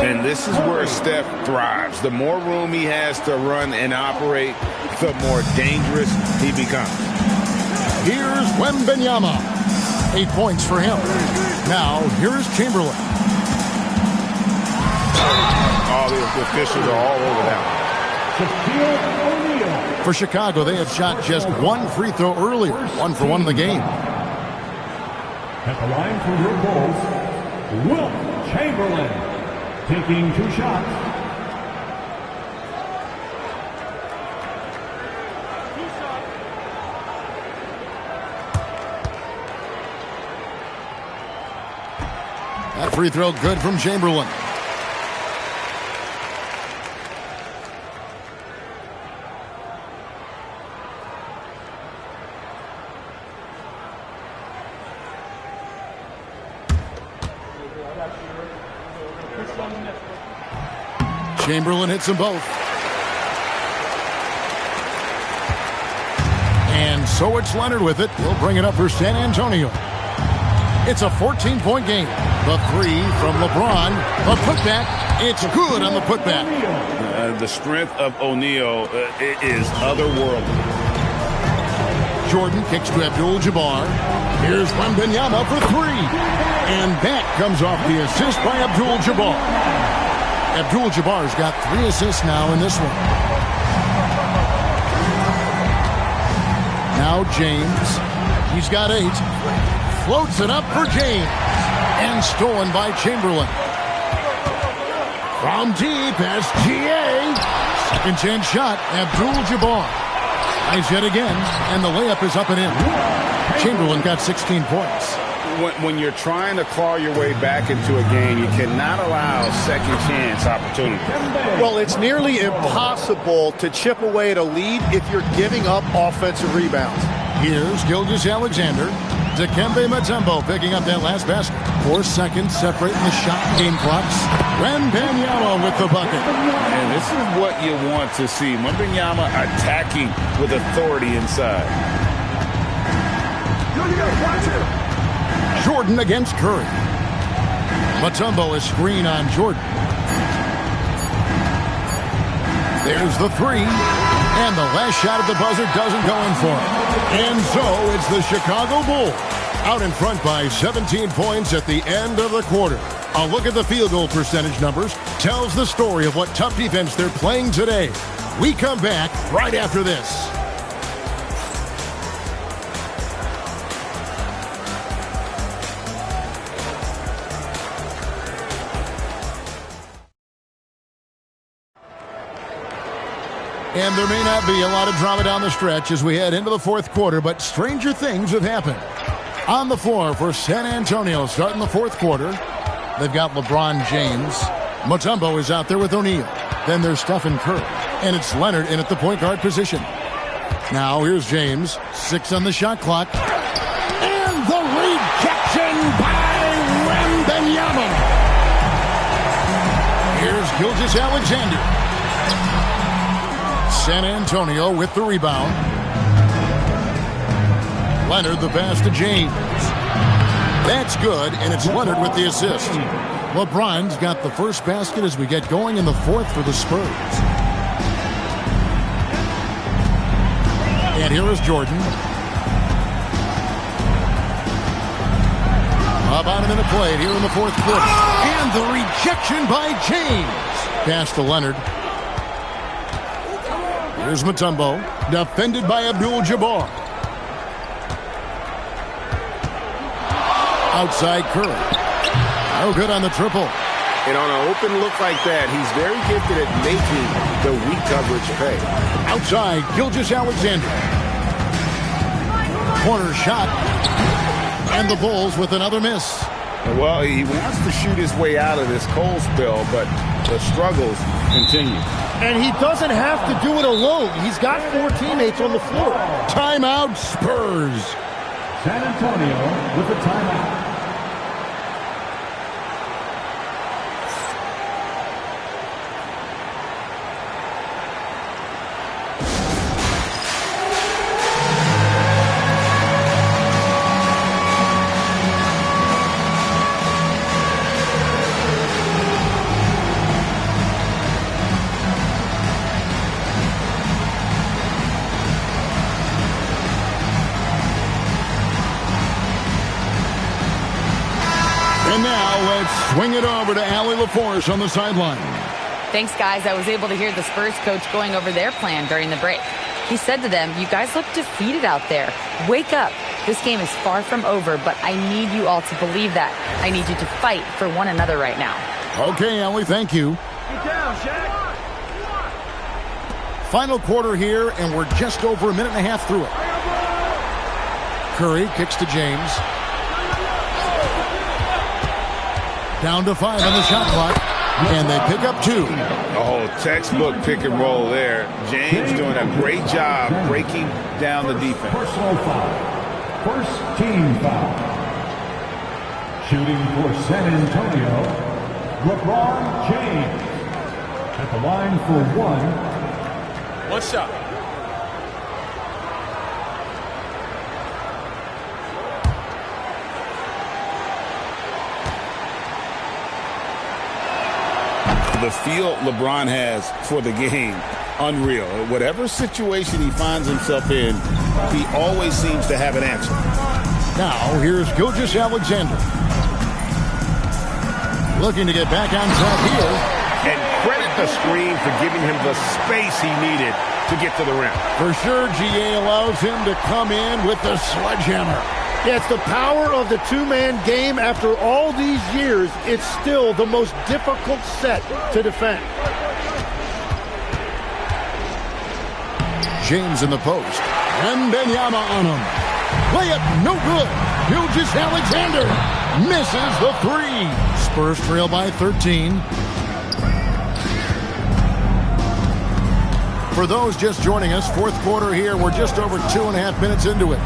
And this is where Steph thrives. The more room he has to run and operate, the more dangerous he becomes. Here's Wembanyama. 8 points for him. Now, here's Chamberlain. All the officials are all over that O'Neal. For Chicago, they have shot just one free throw earlier. 1 for 1 in the game. At the line for your Bulls, Wilt Chamberlain, taking 2 shots. That free throw good from Chamberlain. Chamberlain hits them both. And so it's Leonard with it. He'll bring it up for San Antonio. It's a 14-point game. The 3 from LeBron. The putback. It's good on the putback. The strength of O'Neal is otherworldly. Jordan kicks to Abdul-Jabbar. Here's Wembanyama for 3. And that comes off the assist by Abdul-Jabbar. Abdul-Jabbar's got 3 assists now in this one. Now James. He's got 8. Floats it up for James. And stolen by Chamberlain. From deep as GA. Second chance shot. Abdul-Jabbar. Nice yet again. And the layup is up and in. Chamberlain got 16 points. When you're trying to claw your way back into a game, you cannot allow second chance opportunity. Well, it's nearly impossible to chip away at a lead if you're giving up offensive rebounds. Here's Gilgeous-Alexander. Dikembe Mutombo picking up that last basket. 4 seconds separating the shot and game clocks. Wembanyama with the bucket. And this is what you want to see. Wembanyama attacking with authority inside. Jordan against Curry. Mutombo is screen on Jordan. There's the 3. And the last shot at the buzzer doesn't go in for him. And so it's the Chicago Bulls out in front by 17 points at the end of the quarter. A look at the field goal percentage numbers tells the story of what tough defense they're playing today. We come back right after this. And there may not be a lot of drama down the stretch as we head into the fourth quarter, but stranger things have happened. On the floor for San Antonio starting the fourth quarter, they've got LeBron James. Mutombo is out there with O'Neal. Then there's Stephen Curry. And it's Leonard in at the point guard position. Now here's James. 6 on the shot clock. And the rejection by Wembanyama. Here's Gilgeous-Alexander. San Antonio with the rebound. Leonard the pass to James. That's good, and it's Leonard with the assist. LeBron's got the first basket as we get going in the fourth for the Spurs. And here is Jordan. About a minute played here in the fourth quarter. And the rejection by James. Pass to Leonard. Here's Mutombo, defended by Abdul-Jabbar. Outside Curry. No good on the triple. And on an open look like that, he's very gifted at making the weak coverage pay. Outside, Gilgeous-Alexander. Corner shot. And the Bulls with another miss. Well, he wants to shoot his way out of this cold spell, but the struggles continue. And he doesn't have to do it alone. He's got 4 teammates on the floor. Timeout, Spurs. San Antonio with a timeout. And now let's swing it over to Allie LaForce on the sideline. Thanks, guys. I was able to hear the Spurs coach going over their plan during the break. He said to them, "You guys look defeated out there. Wake up. This game is far from over, but I need you all to believe that. I need you to fight for one another right now." Okay, Allie, thank you. Get down, Shaq. Final quarter here, and we're just over a minute and a half through it. Curry kicks to James. Down to 5 on the shot clock, and they pick up 2. Oh, textbook pick and roll there. James doing a great job breaking down the defense. Personal foul. First team foul. Shooting for San Antonio, LeBron James. At the line for one shot. The feel LeBron has for the game, unreal. Whatever situation he finds himself in, he always seems to have an answer. Now, here's Gilgeous-Alexander. Looking to get back on track here. And credit the screen for giving him the space he needed to get to the rim. For sure, GA allows him to come in with the sledgehammer. Yeah, it's the power of the two-man game. After all these years, it's still the most difficult set to defend. James in the post. And Wembanyama on him. Layup, no good. Gilgeous-Alexander misses the 3. Spurs trail by 13. For those just joining us, fourth quarter here. We're just over 2.5 minutes into it.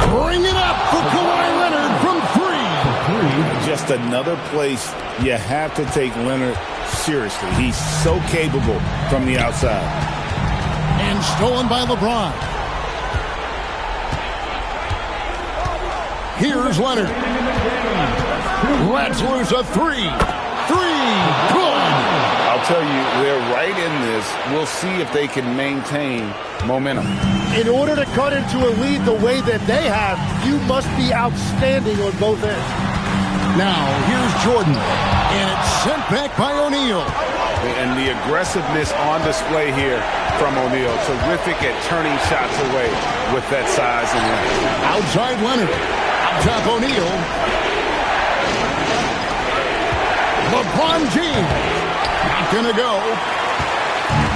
Bring it up for Kawhi Leonard from 3. Just another place you have to take Leonard seriously. He's so capable from the outside. And stolen by LeBron. Here's Leonard. Lets loose a 3. 3. Good. I'll tell you, they're right in this. We'll see if they can maintain momentum. In order to cut into a lead the way that they have, you must be outstanding on both ends. Now, here's Jordan. And it's sent back by O'Neal. And the aggressiveness on display here from O'Neal. Terrific at turning shots away with that size and length. Outside Leonard. Out top O'Neal. LeBron James. Not gonna go.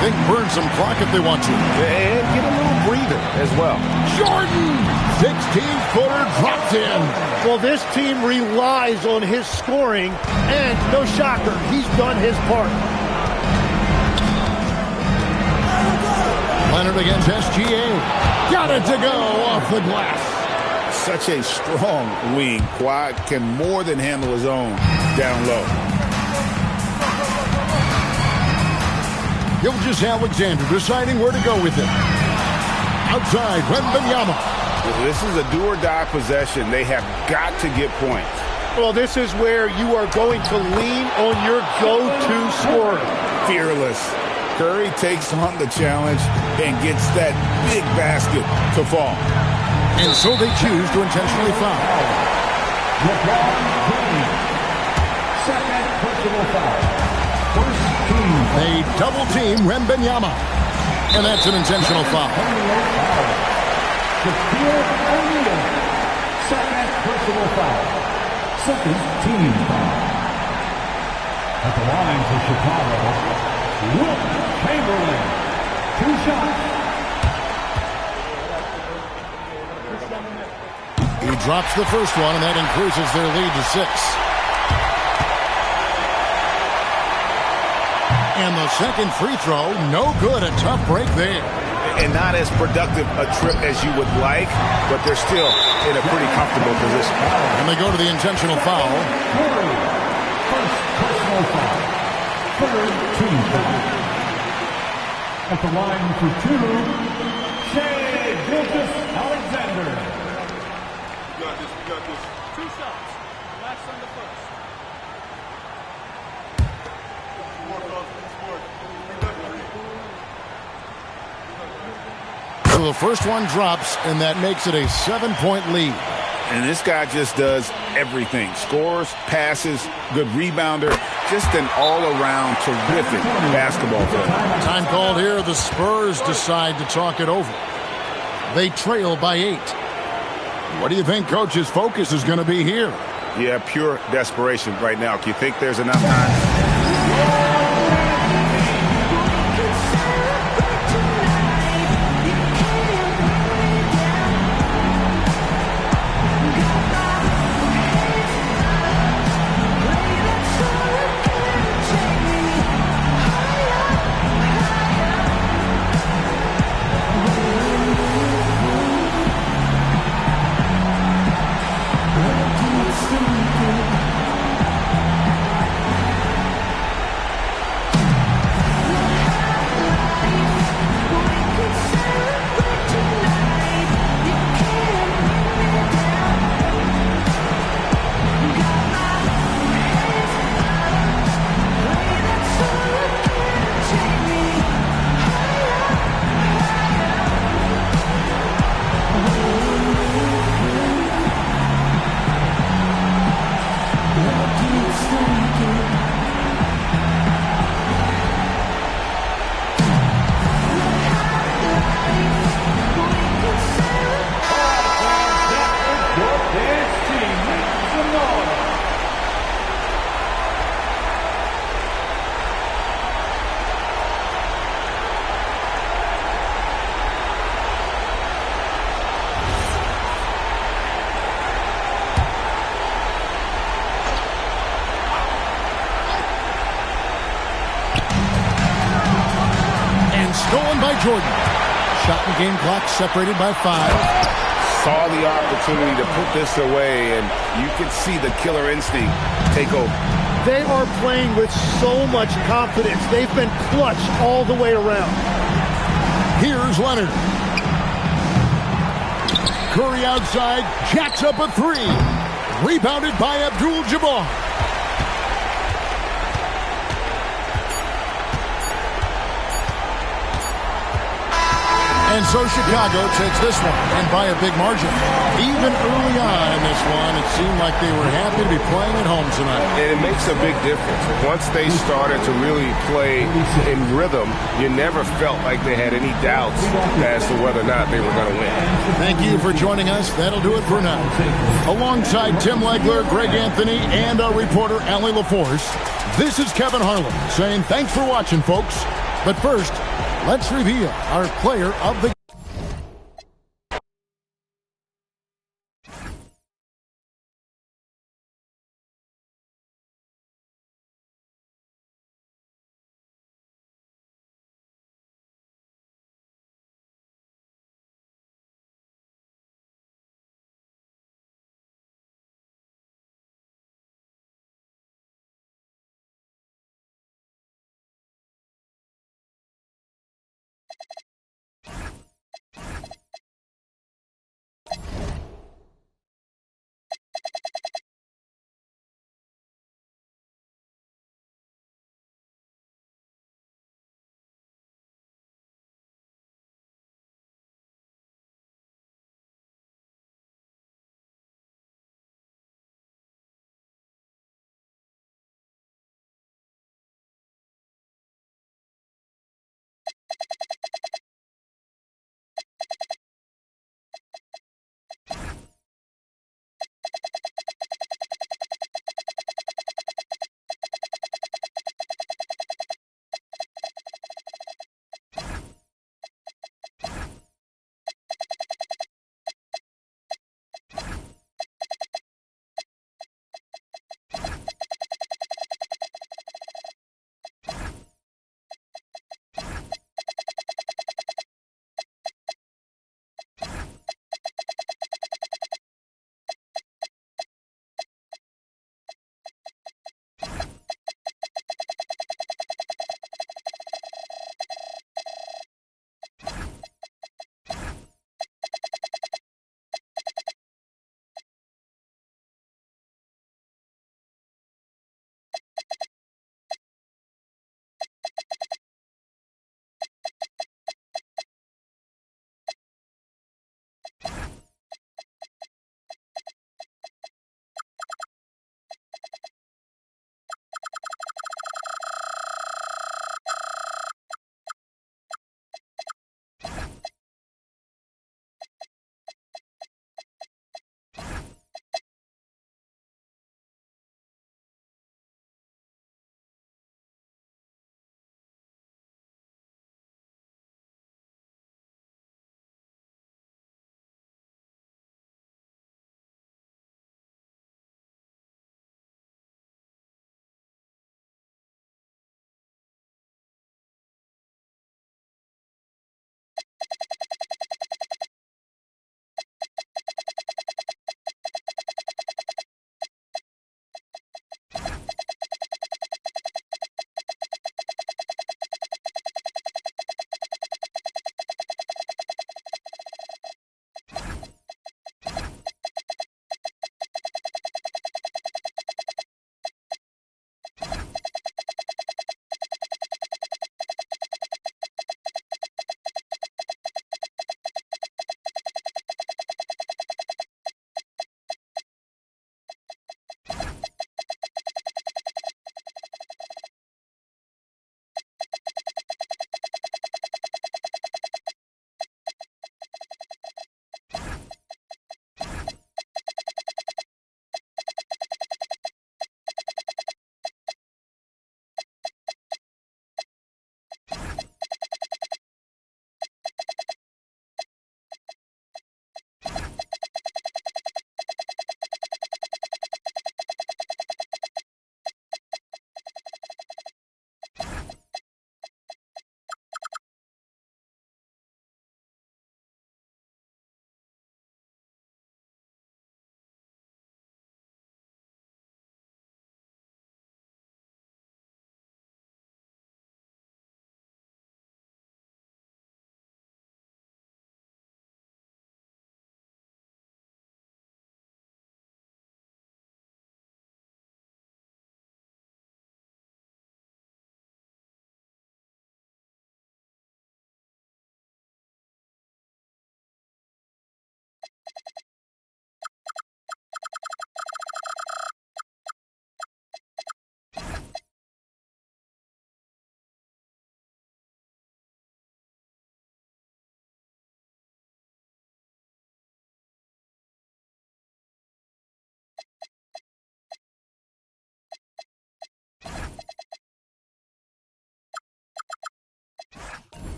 They can burn some clock if they want to. And get a little breather as well. Jordan! 16-footer dropped in. Well, this team relies on his scoring, and no shocker, he's done his part. Leonard against SGA. Got it to go off the glass. Such a strong wing. Kawhi can more than handle his own down low. Gilgeous-Alexander deciding where to go with it. Outside, Wembanyama. This is a do-or-die possession. They have got to get points. Well, this is where you are going to lean on your go-to scorer. Fearless. Curry takes on the challenge and gets that big basket to fall. And so they choose to intentionally foul. LeBron James. Second personal foul. First team. They double team Wembanyama. And that's an intentional foul. Shaquille O'Neal. Second personal foul. Second team foul. At the line for Chicago, Wilt Chamberlain. 2 shots. He drops the first one, and that increases their lead to 6. And the second free throw, no good. A tough break there. And not as productive a trip as you would like, but they're still in a pretty comfortable position. And they go to the intentional foul. First personal foul. Third team foul. At the line for 2, Shai Gilgeous-Alexander. You got this. 2 shots. Last on the first. So the first one drops, and that makes it a 7-point lead. And this guy just does everything. Scores, passes, good rebounder. Just an all-around terrific basketball player. Time called here. The Spurs decide to talk it over. They trail by 8. What do you think Coach's focus is going to be here? Yeah, pure desperation right now. Do you think there's enough time? Stolen by Jordan. Shot and game clock separated by 5. Saw the opportunity to put this away, and you could see the killer instinct take over. They are playing with so much confidence. They've been clutch all the way around. Here's Leonard. Curry outside, jacks up a 3. Rebounded by Abdul-Jabbar. And so Chicago takes this one, and by a big margin. Even early on in this one, it seemed like they were happy to be playing at home tonight. And it makes a big difference. Once they started to really play in rhythm, you never felt like they had any doubts as to whether or not they were going to win. Thank you for joining us. That'll do it for now. Alongside Tim Legler, Greg Anthony, and our reporter, Allie LaForce, this is Kevin Harlan saying thanks for watching, folks. But first, let's reveal our player of the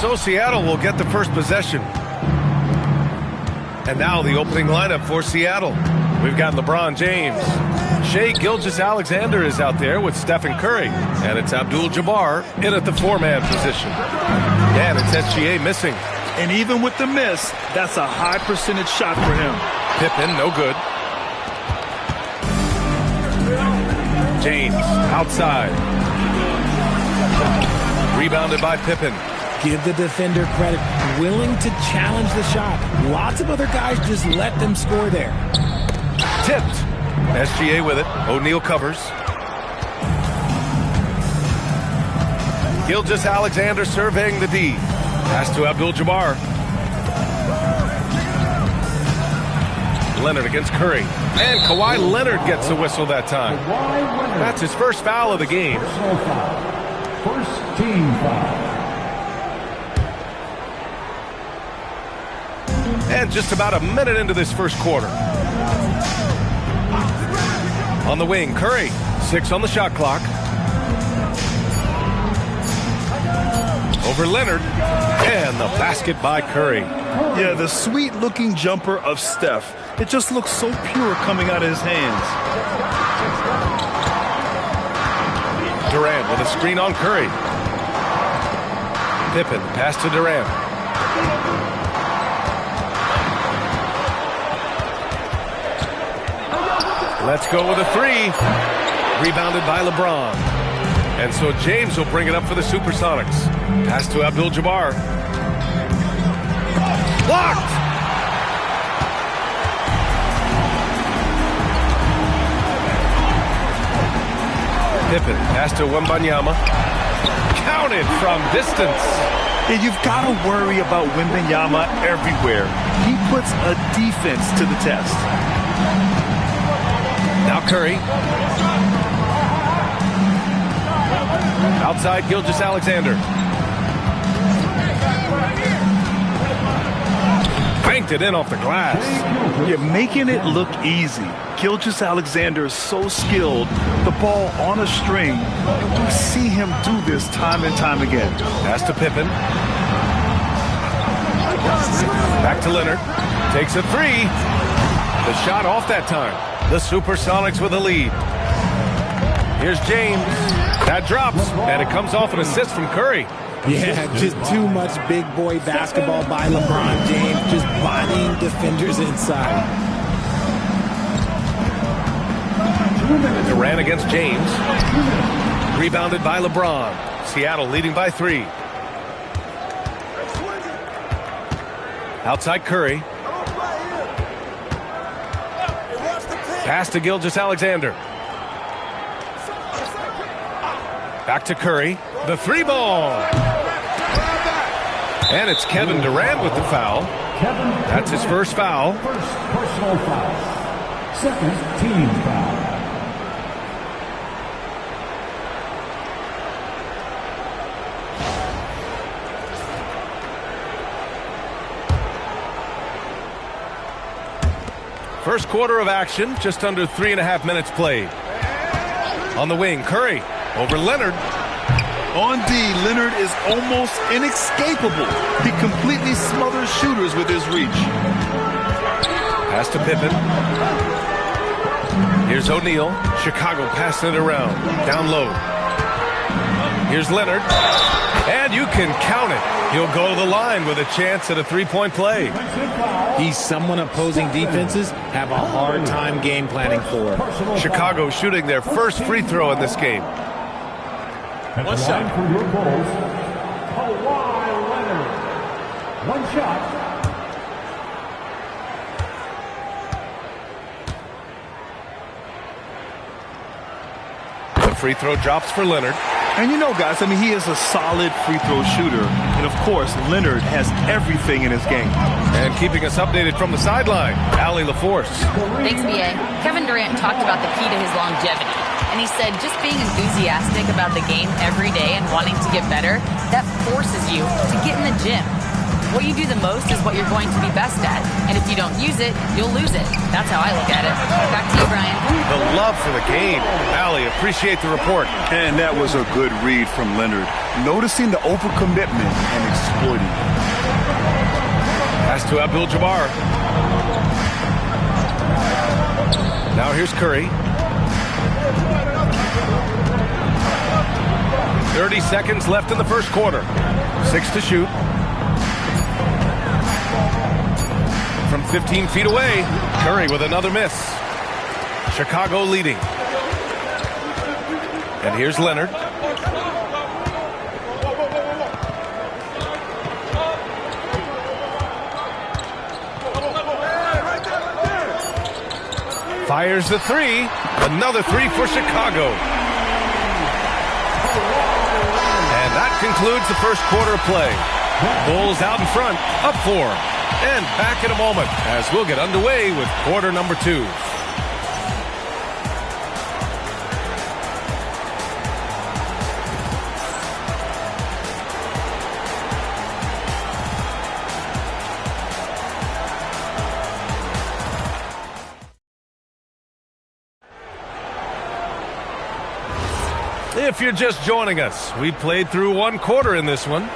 So Seattle will get the first possession. And now the opening lineup for Seattle. We've got LeBron James. Shai Gilgeous-Alexander is out there with Stephen Curry. And it's Abdul-Jabbar in at the 4-man position. And it's SGA missing. And even with the miss, that's a high percentage shot for him. Pippen, no good. James, outside. Rebounded by Pippen. Give the defender credit. Willing to challenge the shot. Lots of other guys just let them score there. Tipped. SGA with it. O'Neal covers. Gilgeous-Alexander surveying the D. Pass to Abdul-Jabbar. Leonard against Curry. And Kawhi Leonard gets a whistle that time. That's his first foul of the game. First team foul. And just about a minute into this first quarter. On the wing, Curry. 6 on the shot clock. Over Leonard. And the basket by Curry. Yeah, the sweet-looking jumper of Steph. It just looks so pure coming out of his hands. Durant with a screen on Curry. Pippen, pass to Durant. Let's go with a 3. Rebounded by LeBron. And so James will bring it up for the Supersonics. Pass to Abdul-Jabbar. Blocked! Pippen, pass to Wembanyama. Counted from distance. And you've got to worry about Wembanyama everywhere. He puts a defense to the test. Now Curry. Outside Gilgeous-Alexander. Banked it in off the glass. You're making it look easy. Gilgeous-Alexander is so skilled. The ball on a string. And we see him do this time and time again. Pass to Pippen. Back to Leonard. Takes a 3. The shot off that time. The Supersonics with a lead. Here's James. That drops, and it comes off an assist from Curry. Yeah, just too much big boy basketball by LeBron James, just bodying defenders inside. Durant against James. Rebounded by LeBron. Seattle leading by 3. Outside Curry. Pass to Gilgeous-Alexander. Back to Curry. The 3-ball. And it's Kevin Durant with the foul. That's his first foul. First personal foul. Second team foul. First quarter of action, just under 3.5 minutes played. On the wing, Curry over Leonard. On D, Leonard is almost inescapable. He completely smothers shooters with his reach. Pass to Pippen. Here's O'Neal. Chicago passing it around. Down low. Here's Leonard. And you can count it. He'll go to the line with a chance at a 3-point play. He's someone opposing defenses have a hard time game planning for. Chicago shooting their first free throw in this game. At the line for your Bulls, Kawhi Leonard. One shot. The free throw drops for Leonard. And you know, guys, I mean, he is a solid free throw shooter. And, of course, Leonard has everything in his game. And keeping us updated from the sideline, Allie LaForce. Thanks, B.A. Kevin Durant talked about the key to his longevity. And he said just being enthusiastic about the game every day and wanting to get better, that forces you to get in the gym. What you do the most is what you're going to be best at. And if you don't use it, you'll lose it. That's how I look at it. Back to you, Brian. The love for the game. Allie, appreciate the report. And that was a good read from Leonard. Noticing the overcommitment and exploiting it. Pass to Abdul-Jabbar. Now here's Curry. 30 seconds left in the first quarter. 6 to shoot. From 15 feet away, Curry with another miss. Chicago leading. And here's Leonard. Fires the three. Another three for Chicago. And that concludes the first quarter of play. Bulls out in front, up 4. And back in a moment as we'll get underway with quarter number 2. If you're just joining us, we played through one quarter in this one.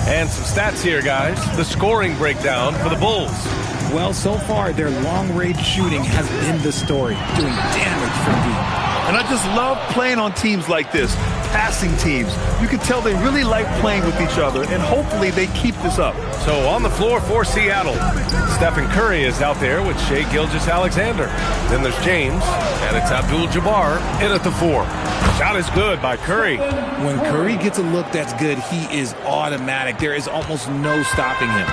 And some stats here, guys. The scoring breakdown for the Bulls. Well, so far, their long-range shooting has been the story, doing damage from deep. And I just love playing on teams like this, passing teams. You can tell they really like playing with each other, and hopefully they keep this up. So on the floor for Seattle, Stephen Curry is out there with Shai Gilgeous-Alexander. Then there's James, and it's Abdul-Jabbar in at the 4. Shot is good by Curry. When Curry gets a look that's good, he is automatic. There is almost no stopping him.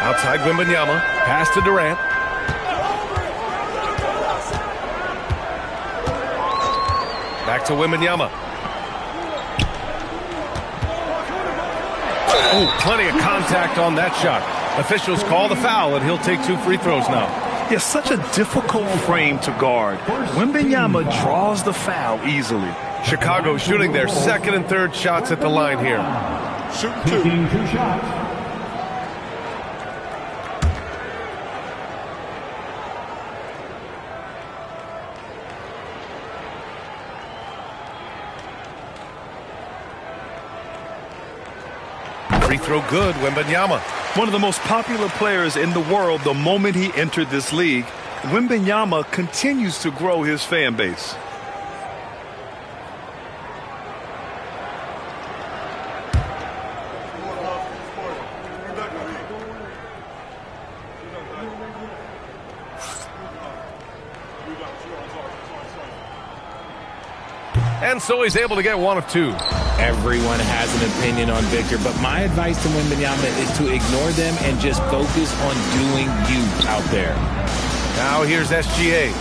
Outside Wembanyama, pass to Durant. Back to Wembanyama. Oh, plenty of contact on that shot. Officials call the foul, and he'll take 2 free throws now. It's such a difficult frame to guard. Wembanyama draws the foul easily. Chicago shooting their second and third shots at the line here. Shooting 2 shots. Free throw good, Wembanyama. One of the most popular players in the world the moment he entered this league, Wembanyama continues to grow his fan base. And so he's able to get 1 of 2. Everyone has an opinion on Victor, but my advice to Wembanyama is to ignore them and just focus on doing you out there. Now here's SGA.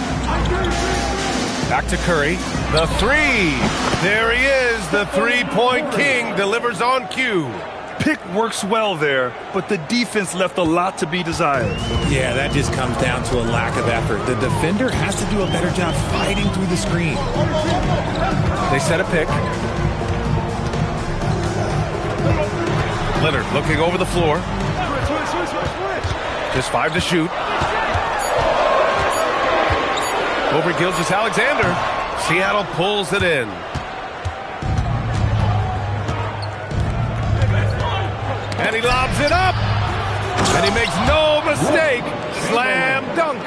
Back to Curry. The 3. There he is. The three-point king delivers on cue. Pick works well there, but the defense left a lot to be desired. Yeah, that just comes down to a lack of effort. The defender has to do a better job fighting through the screen. They set a pick. Leonard looking over the floor. Just 5 to shoot. Over Gilgeous-Alexander. Seattle pulls it in. And he lobs it up. And he makes no mistake. Slam dunk.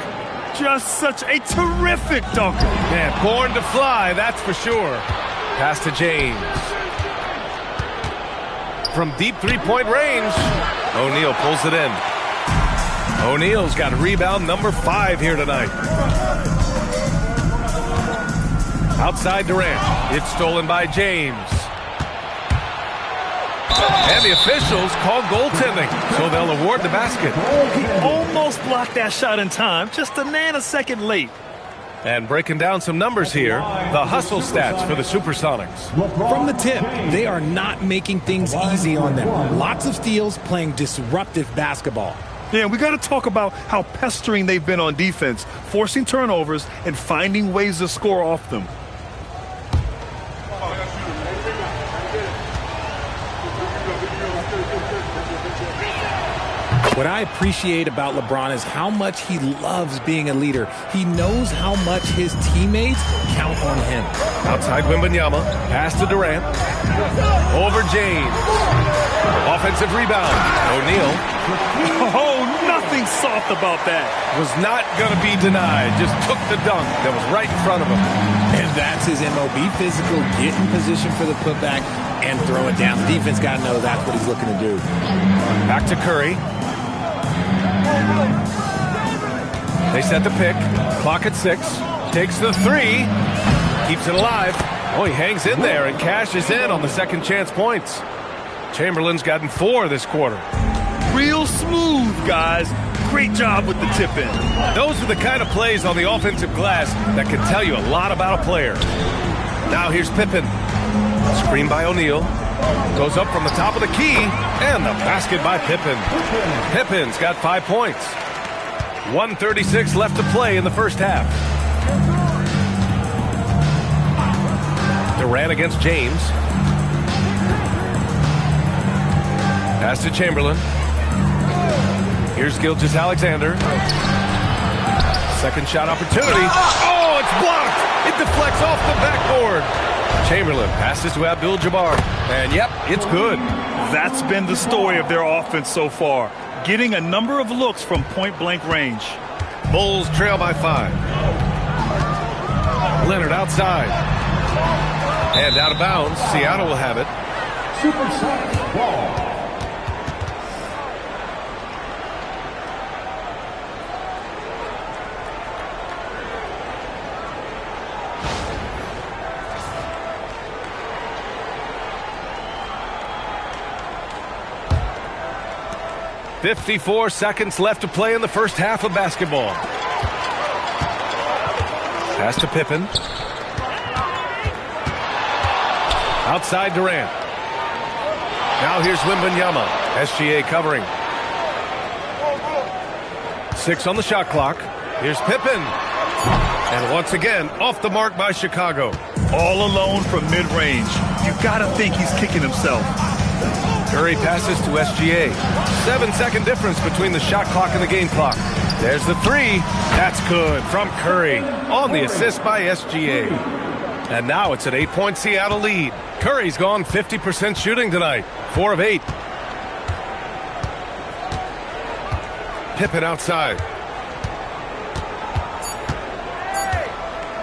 Just such a terrific dunker. Man, born to fly, that's for sure. Pass to James. From deep three-point range, O'Neal pulls it in. O'Neal's got rebound number 5 here tonight. Outside Durant. It's stolen by James. And the officials call goaltending, so they'll award the basket. He almost blocked that shot in time, just a nanosecond late. And breaking down some numbers here, the hustle stats for the Supersonics. From the tip, they are not making things easy on them. Lots of steals, playing disruptive basketball. Yeah, we got to talk about how pestering they've been on defense, forcing turnovers and finding ways to score off them. What I appreciate about LeBron is how much he loves being a leader. He knows how much his teammates count on him. Outside Wembanyama, pass to Durant. Over James. Offensive rebound. O'Neal. Oh, nothing soft about that. Was not going to be denied. Just took the dunk that was right in front of him. And that's his MO. Be physical, get in position for the putback, and throw it down. The defense got to know that's what he's looking to do. Back to Curry. They set the pick. Clock at 6. Takes the 3. Keeps it alive. Oh, he hangs in there and cashes in on the second chance points. Chamberlain's gotten 4 this quarter. Real smooth, guys. Great job with the tip-in. Those are the kind of plays on the offensive glass that can tell you a lot about a player. Now here's Pippen. Screen by O'Neal. Goes up from the top of the key, and the basket by Pippen. Pippen's got 5 points. 1:36 left to play in the first half. Durant against James. Pass to Chamberlain. Here's Gilgeous-Alexander. Second shot opportunity. Oh, it's blocked. It deflects off the backboard. Chamberlain passes to Abdul-Jabbar. And yep, it's good. That's been the story of their offense so far. Getting a number of looks from point-blank range. Bulls trail by 5. Leonard outside. And out of bounds. Seattle will have it. Supersonics ball. .54 seconds left to play in the first half of basketball. Pass to Pippen. Outside Durant. Now here's Wembanyama. SGA covering. 6 on the shot clock. Here's Pippen. And once again, off the mark by Chicago. All alone from mid-range. You gotta think he's kicking himself. Curry passes to SGA. 7-second difference between the shot clock and the game clock. There's the 3. That's good from Curry on the assist by SGA. And now it's an 8-point Seattle lead. Curry's gone 50% shooting tonight. 4 of 8. Pippen outside.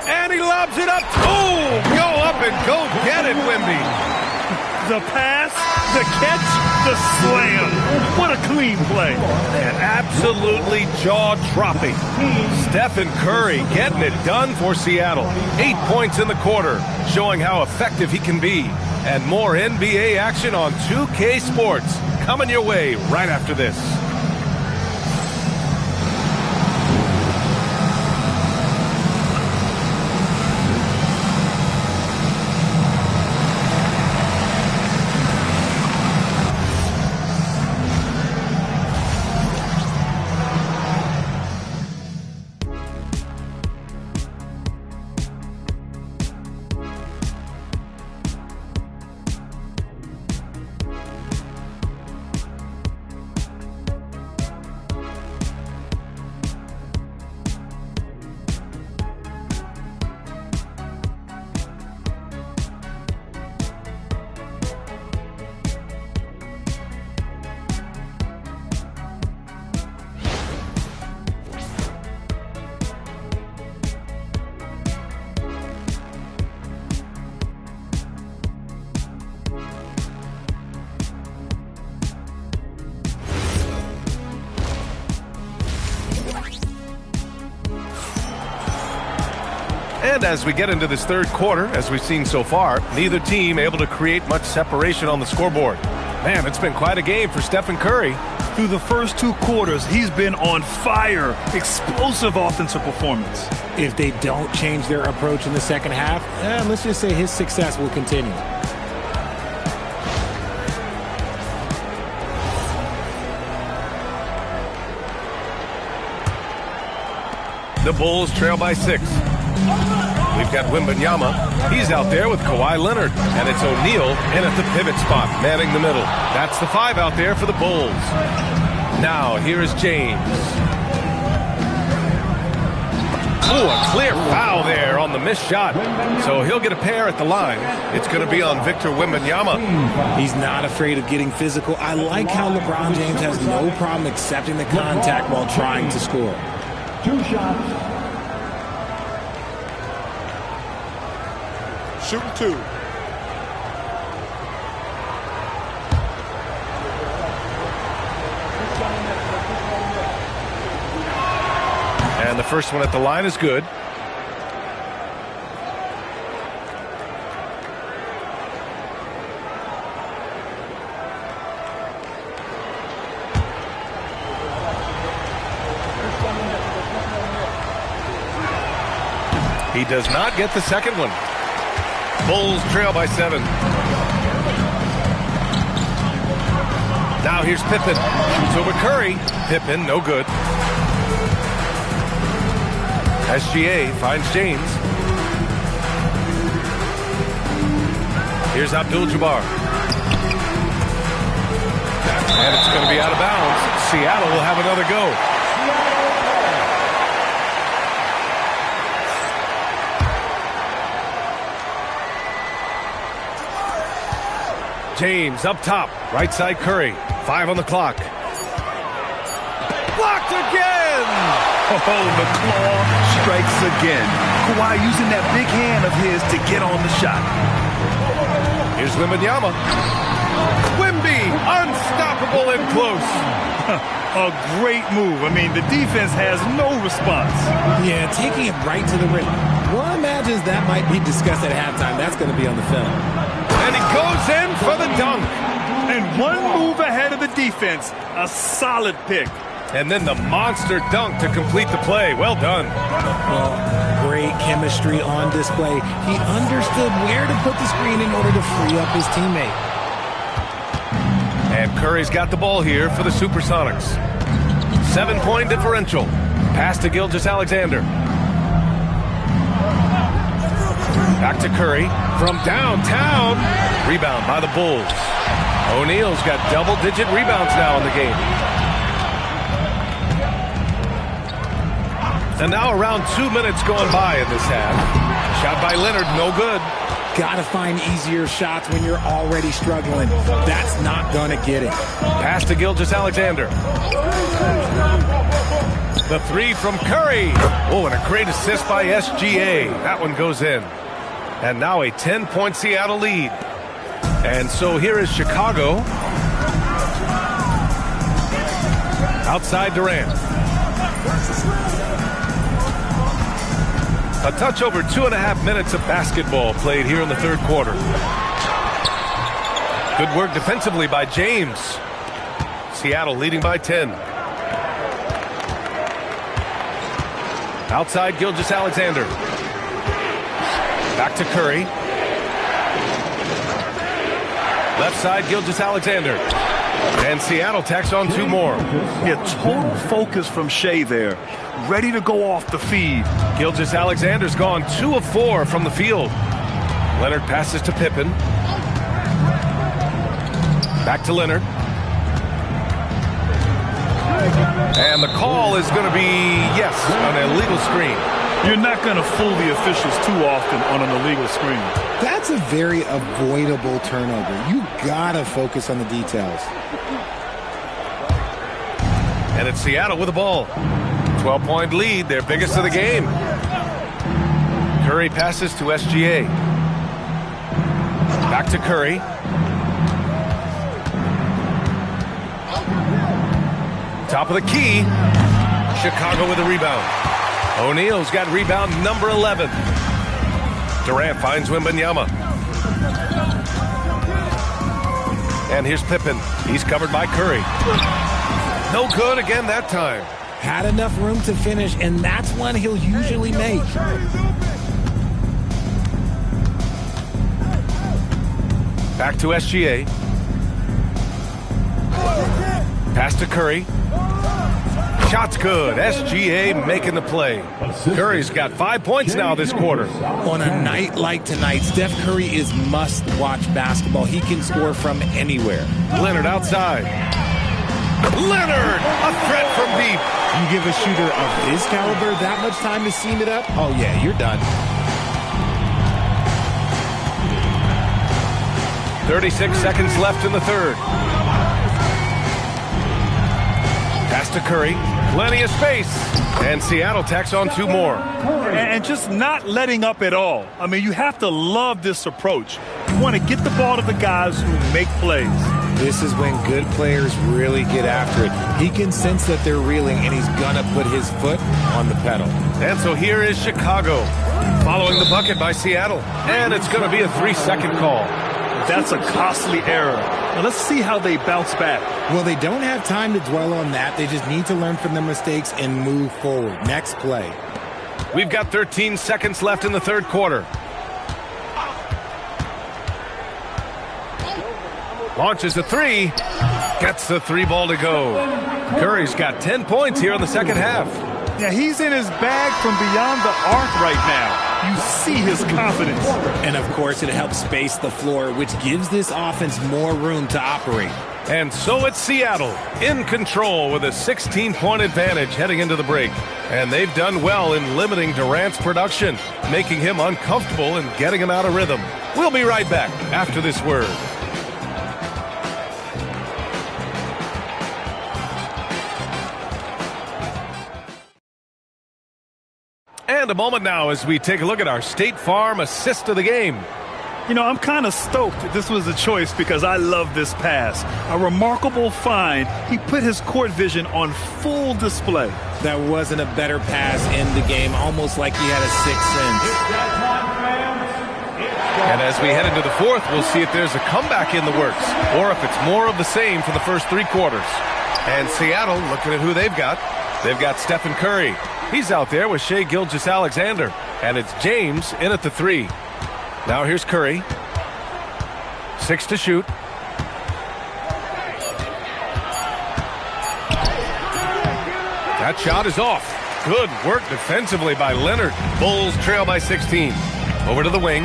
And he lobs it up. Oh, go up and go get it, Wemby. The pass, the catch, the slam. What a clean play. And absolutely jaw-dropping. Stephen Curry getting it done for Seattle. 8 points in the quarter, showing how effective he can be. And more NBA action on 2K Sports coming your way right after this. And as we get into this third quarter, as we've seen so far, neither team able to create much separation on the scoreboard. Man, it's been quite a game for Stephen Curry. Through the first 2 quarters, he's been on fire. Explosive offensive performance. If they don't change their approach in the second half, let's just say his success will continue. The Bulls trail by 6. We've got Wembanyama. He's out there with Kawhi Leonard. And it's O'Neal in at the pivot spot, manning the middle. That's the 5 out there for the Bulls. Now, here is James. Ooh, a clear foul there on the missed shot. So he'll get a pair at the line. It's going to be on Victor Wembanyama. He's not afraid of getting physical. I like how LeBron James has no problem accepting the contact while trying to score. 2 shots. Shooting 2. And the first one at the line is good. He does not get the second one. Bulls trail by 7. Now here's Pippen. Shoots over Curry. Pippen, no good. SGA finds James. Here's Abdul-Jabbar. And it's going to be out of bounds. Seattle will have another go. James up top. Right side Curry. 5 on the clock. Blocked again! Oh, the claw strikes again. Kawhi using that big hand of his to get on the shot. Here's Wembanyama. Wemby, unstoppable and close. A great move. I mean, the defense has no response. Yeah, taking it right to the rim. One imagines that might be discussed at halftime. That's going to be on the film. And he goes in for the dunk. And one move ahead of the defense. A solid pick. And then the monster dunk to complete the play. Well done. Well, great chemistry on display. He understood where to put the screen in order to free up his teammate. And Curry's got the ball here for the Supersonics. 7-point differential. Pass to Gilgeous-Alexander. Back to Curry from downtown. Rebound by the Bulls. O'Neal's got double-digit rebounds now in the game. And now around 2 minutes going by in this half. Shot by Leonard, no good. Gotta find easier shots when you're already struggling. That's not gonna get it. Pass to Gilgeous-Alexander. The 3 from Curry. Oh, and a great assist by SGA. That one goes in. And now a 10-point Seattle lead. And so here is Chicago. Outside Durant. A touch over 2.5 minutes of basketball played here in the third quarter. Good work defensively by James. Seattle leading by 10. Outside Gilgeous-Alexander. Back to Curry. Left side Gilgeous-Alexander. And Seattle tacks on 2 more. Yeah, total focus from Shea there. Ready to go off the feed. Gilgeous-Alexander's gone 2 of 4 from the field. Leonard passes to Pippen. Back to Leonard. And the call is going to be, yes, an illegal screen. You're not going to fool the officials too often on an illegal screen. That's a very avoidable turnover. You gotta focus on the details. And it's Seattle with the ball. 12-point lead, their biggest of the game. Curry passes to SGA. Back to Curry. Top of the key. Chicago with a rebound. O'Neal's got rebound number 11. Durant finds Wembanyama. And here's Pippen. He's covered by Curry. No good again that time. Had enough room to finish, and that's one he'll usually make. Back to SGA. Pass to Curry. Shot's good. SGA making the play. Curry's got 5 points now this quarter. On a night like tonight, Steph Curry is must-watch basketball. He can score from anywhere. Leonard outside. Leonard, a threat from deep. You give a shooter of his caliber that much time to seam it up? Oh, yeah, you're done. 36 seconds left in the third. Pass to Curry. Plenty of space. And Seattle tacks on 2 more. And just not letting up at all. I mean, you have to love this approach. You want to get the ball to the guys who make plays. This is when good players really get after it. He can sense that they're reeling, and he's going to put his foot on the pedal. And so here is Chicago, following the bucket by Seattle. And it's going to be a 3-second call. That's a costly error. Now let's see how they bounce back. Well, they don't have time to dwell on that. They just need to learn from their mistakes and move forward. Next play. We've got 13 seconds left in the third quarter. Launches a 3. Gets the 3 ball to go. Curry's got 10 points here in the second half. Yeah, he's in his bag from beyond the arc right now. You see his confidence. And, of course, it helps space the floor, which gives this offense more room to operate. And so it's Seattle in control with a 16-point advantage heading into the break. And they've done well in limiting Durant's production, making him uncomfortable and getting him out of rhythm. We'll be right back after this word. And a moment now as we take a look at our State Farm assist of the game. You know, I'm kind of stoked this was a choice because I love this pass. A remarkable find. He put his court vision on full display. That wasn't a better pass in the game, almost like he had a sixth sense. And as we head into the fourth, we'll see if there's a comeback in the works or if it's more of the same for the first 3 quarters. And Seattle, looking at who they've got Stephen Curry. He's out there with Shai Gilgeous-Alexander. And it's James in at the 3. Now here's Curry. 6 to shoot. That shot is off. Good work defensively by Leonard. Bulls trail by 16. Over to the wing.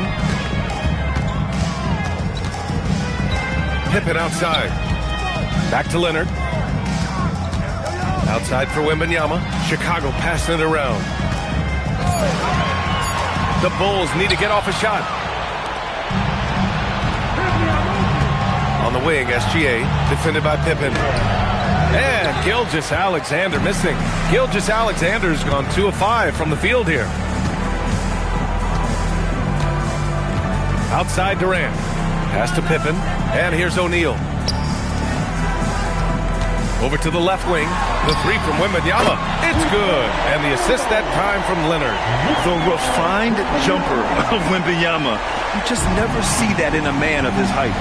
Pippen outside. Back to Leonard. Outside for Wembanyama. Chicago passing it around. The Bulls need to get off a shot. On the wing, SGA, defended by Pippen. And Gilgeous-Alexander missing. Gilgeous-Alexander's gone 2 of 5 from the field here. Outside Durant. Pass to Pippen. And here's O'Neal. Over to the left wing. The 3 from Wembanyama. It's good. And the assist that time from Leonard. The refined jumper of Wembanyama. You just never see that in a man of his height.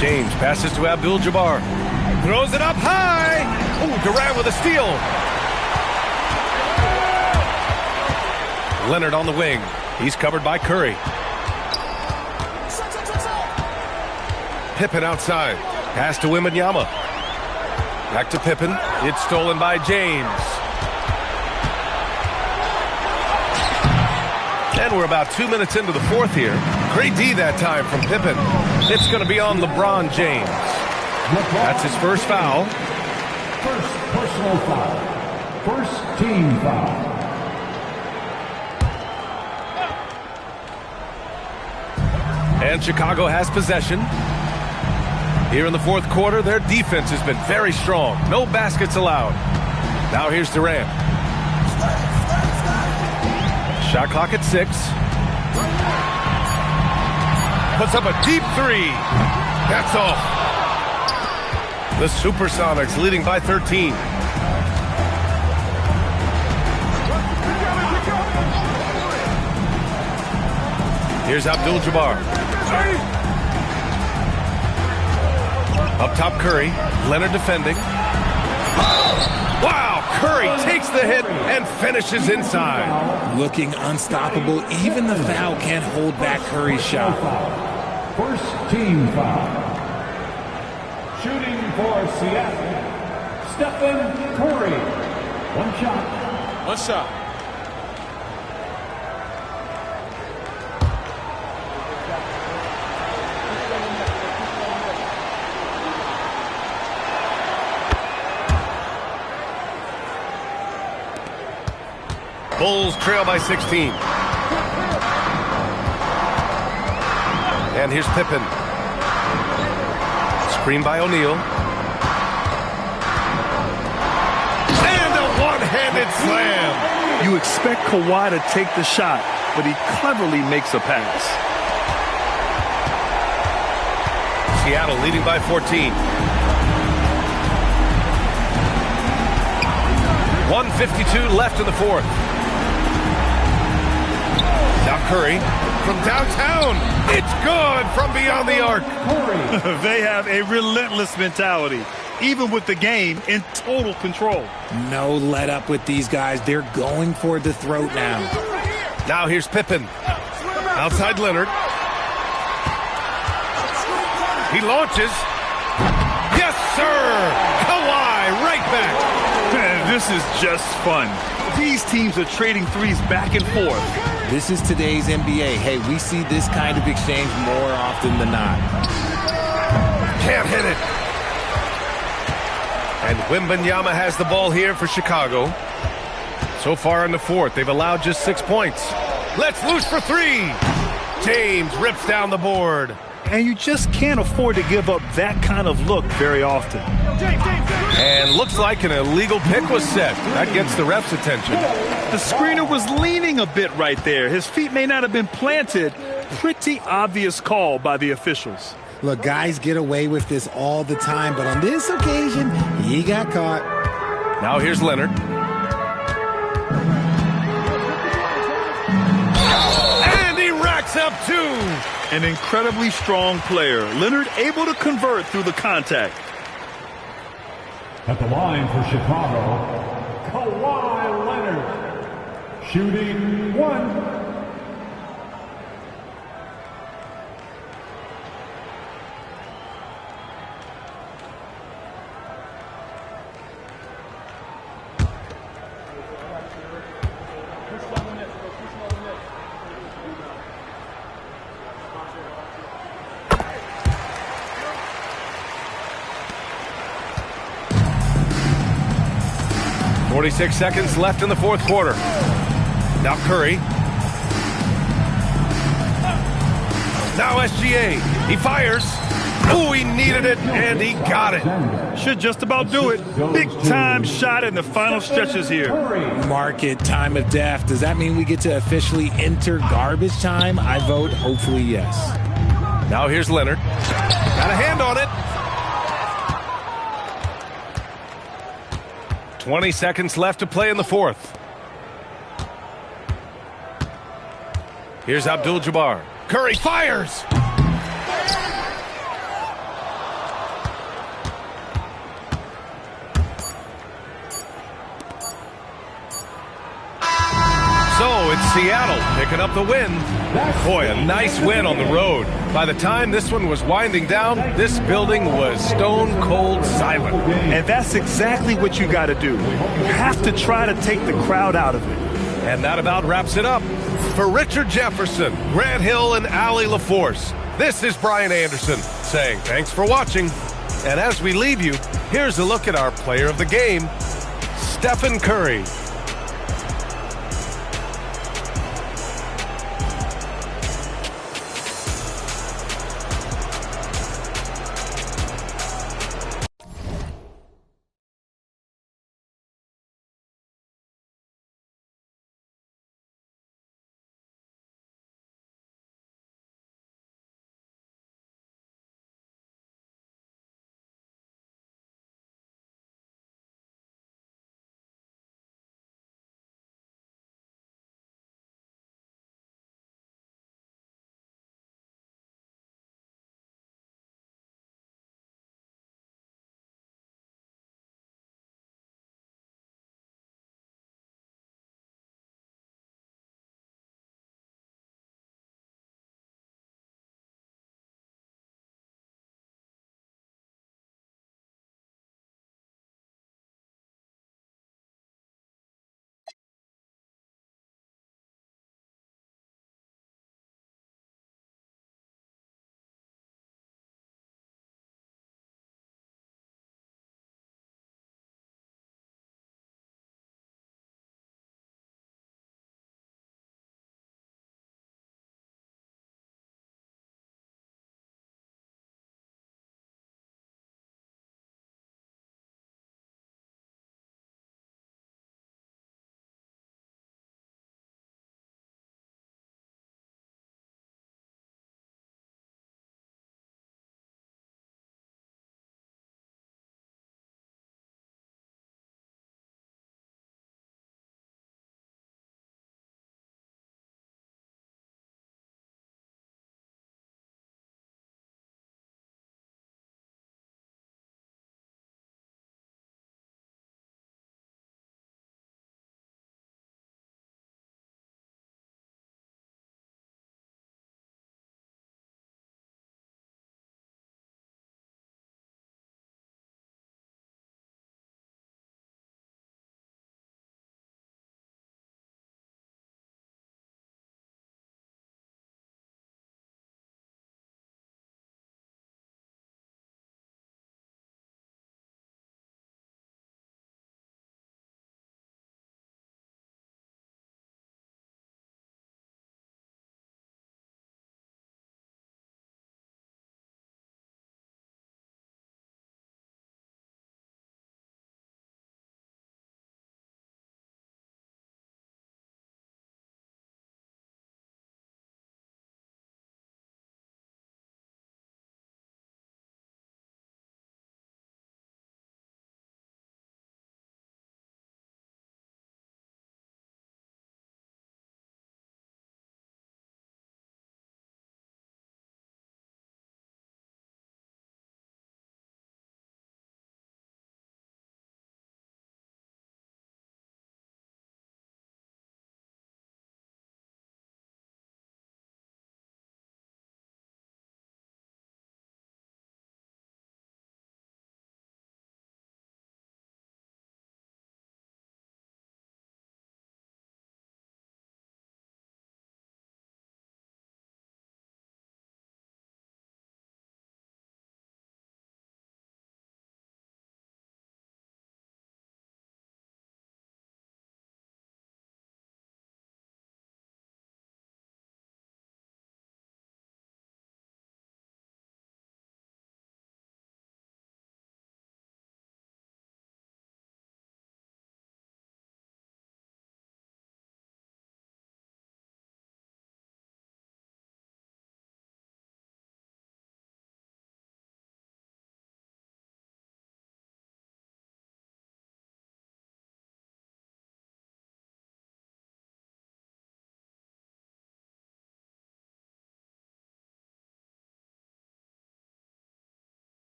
James passes to Abdul-Jabbar. Throws it up high. Oh, Durant with a steal. Leonard on the wing. He's covered by Curry. Pippen outside. Pass to Wembanyama. Back to Pippen. It's stolen by James. And we're about 2 minutes into the fourth here. Great D that time from Pippen. It's going to be on LeBron James. That's his first foul. First personal foul. First team foul. And Chicago has possession. Here in the fourth quarter, their defense has been very strong. No baskets allowed. Now here's Durant. Shot clock at 6. Puts up a deep 3. That's off. The Supersonics leading by 13. Here's Abdul-Jabbar. Up top, Curry. Leonard defending. Wow, Curry takes the hit and finishes inside. Looking unstoppable. Even the foul can't hold back Curry's shot. First team foul. Shooting for Seattle, Stephen Curry. One shot. One shot. Bulls trail by 16. And here's Pippen. Screen by O'Neal. And a one-handed slam. You expect Kawhi to take the shot, but he cleverly makes a pass. Seattle leading by 14. 1:52 left in the fourth. Now Curry from downtown. It's good from beyond the arc. They have a relentless mentality, even with the game in total control. No let up with these guys. They're going for the throat now. Now here's Pippen. Outside Leonard. He launches. Yes, sir! Kawhi right back. This is just fun. These teams are trading threes back and forth. This is today's NBA. Hey, we see this kind of exchange more often than not. Can't hit it. And Wembanyama has the ball here for Chicago. So far in the fourth, they've allowed just 6 points. Let's loose for three. James rips down the board. And you just can't afford to give up that kind of look very often. And looks like an illegal pick was set. That gets the ref's attention. The screener was leaning a bit right there. His feet may not have been planted. Pretty obvious call by the officials. Look, guys get away with this all the time, but on this occasion, he got caught. Now here's Leonard. And he racks up two. An incredibly strong player. Leonard able to convert through the contact. At the line for Chicago, Kawhi Leonard. Shooting one. .46 seconds left in the fourth quarter. Now Curry. Now SGA. He fires. Oh, he needed it, and he got it. Should just about do it. Big time shot in the final stretches here. Mark it, time of death. Does that mean we get to officially enter garbage time? I vote hopefully yes. Now here's Leonard. Got a hand on it. 20 seconds left to play in the fourth. Here's Abdul-Jabbar. Curry fires! So it's Seattle picking up the win. Boy, a nice win on the road. By the time this one was winding down, this building was stone cold silent. And that's exactly what you got to do. You have to try to take the crowd out of it. And that about wraps it up. For Richard Jefferson, Grant Hill, and Allie LaForce, this is Brian Anderson saying thanks for watching. And as we leave you, here's a look at our player of the game, Stephen Curry.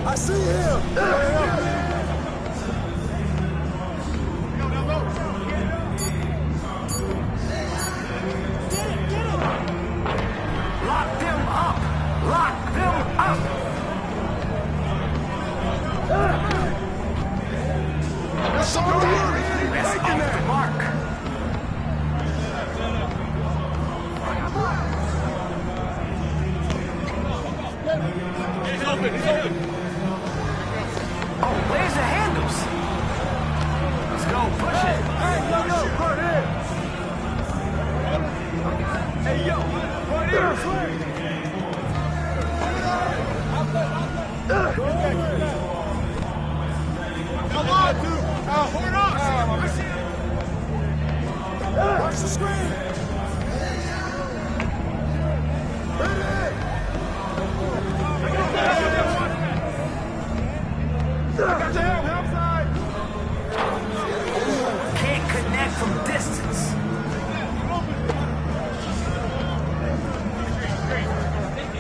I see him. Lock them up! Lock them up! That's off the mark. He's open. He's open. Oh, where's the handles? Let's go, push it. Hey, yo, put it. Hey, yo, put it. Come on, dude. Hold on. Watch the screen. Can't connect from distance.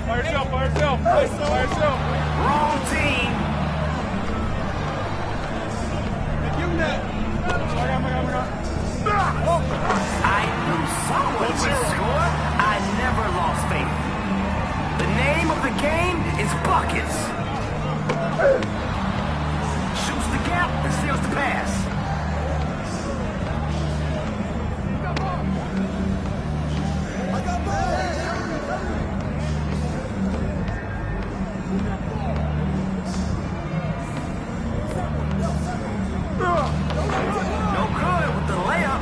By yourself, by yourself, by yourself. Wrong team. Give him that. I knew someone would score. I never lost faith. The name of the game is buckets. Shoots the gap and steals the pass. No good with the layup.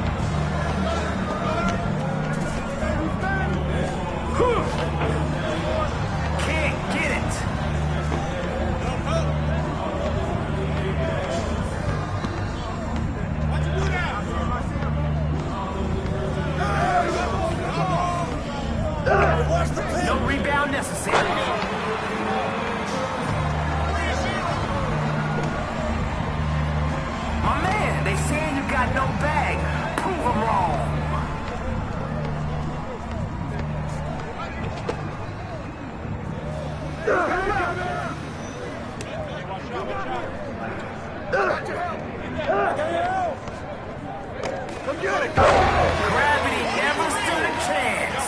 Can't get it. No rebound necessary. My man, they saying you got no bag. Prove them wrong. Come get it. Gravity never stood a chance.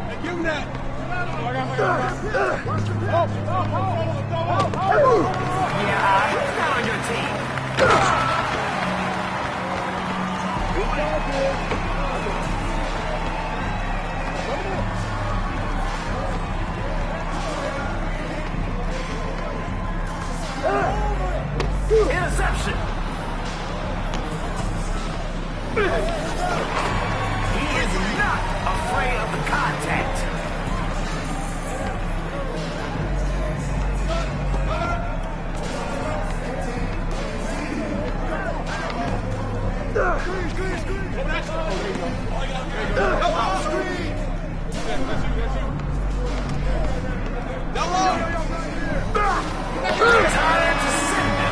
Hey, give him that. Yeah, who's not on your team? Interception. He is not afraid of the contact. Time to send it.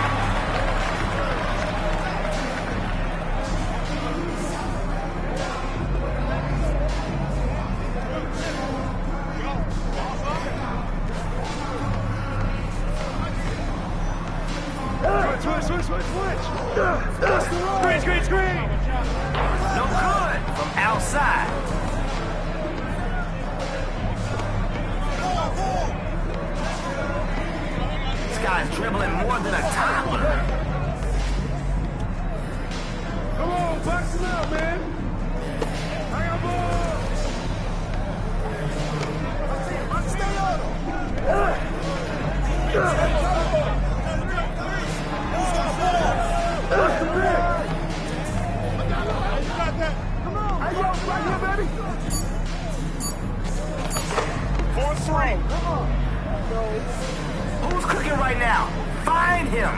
Screen. No good from outside. This guy's dribbling more than a toddler. Come on, box him out, man. I got ball. Stay on him. Come on. Hey, yo, right here, baby. 4-3. Come on. Who's cooking right now? Find him.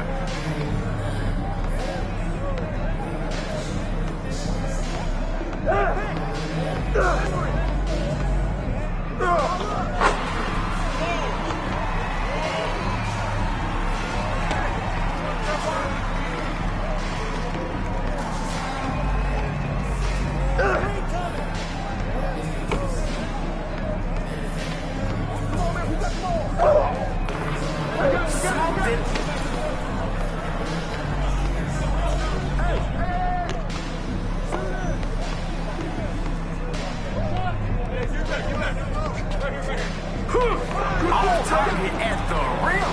target at the rim.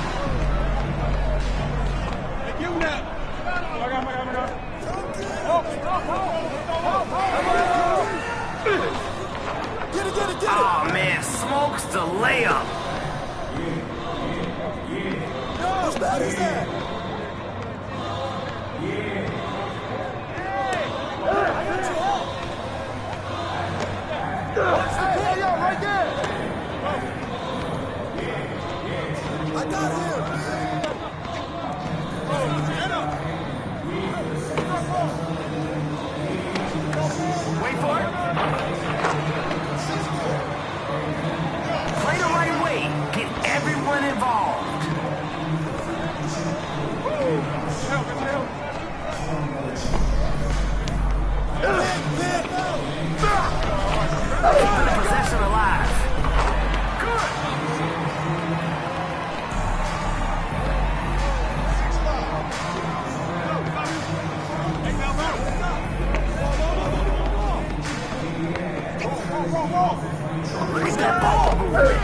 Give him that. Get it. Oh, man, smokes the layup. Whose bad is that? Right there. I got him. Wait for it. Play the right way. Get everyone involved. Keeping the possession alive. Good. Look at that ball movement.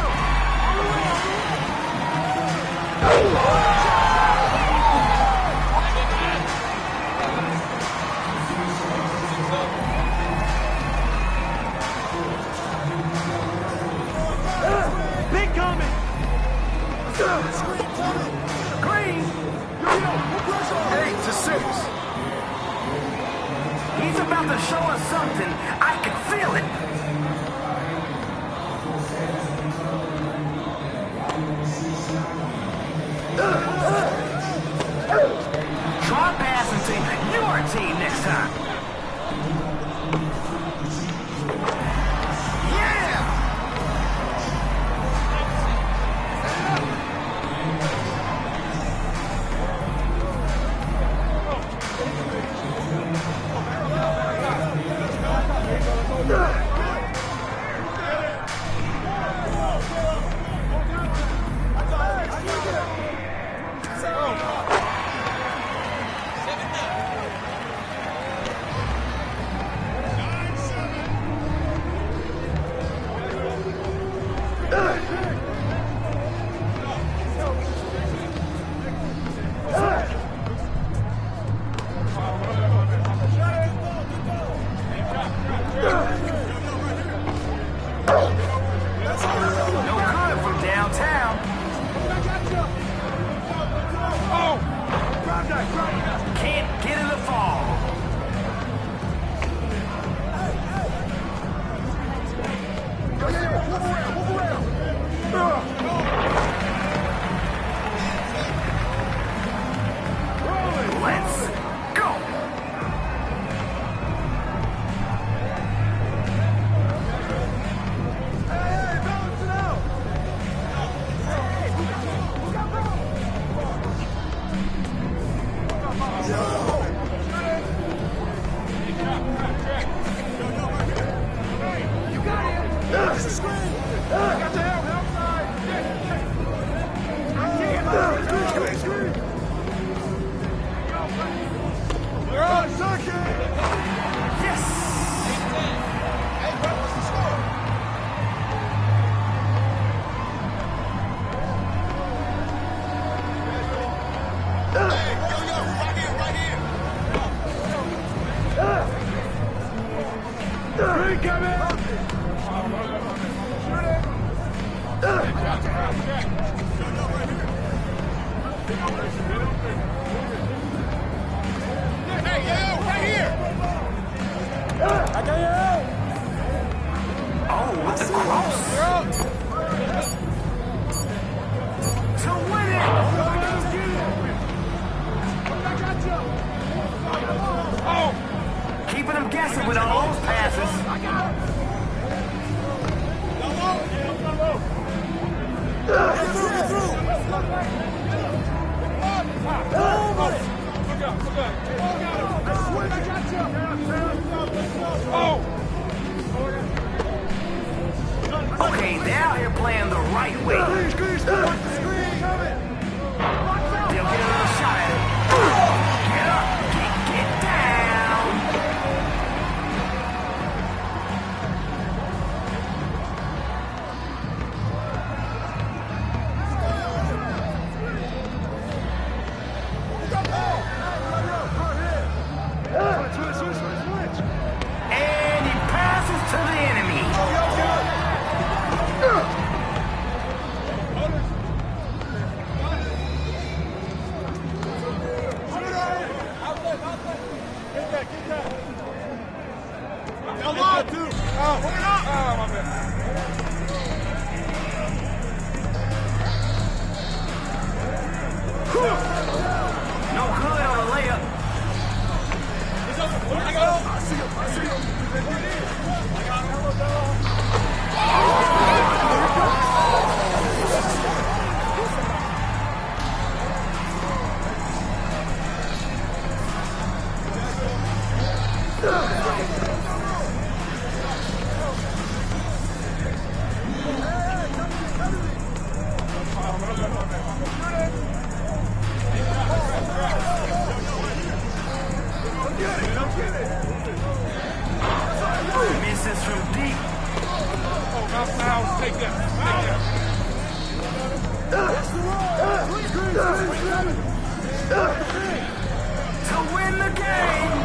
Big coming. Green. Hey, to 6. He's about to show us something. I can feel it. Try passing to your team next time. Yeah! Can't get in the fall. Let's go. Keeping them guessing with all those passes. Okay, they're out here playing the right way. They'll get another shot at it. Get up, get down. No good on the layup. Misses from deep. Take that. To win the game.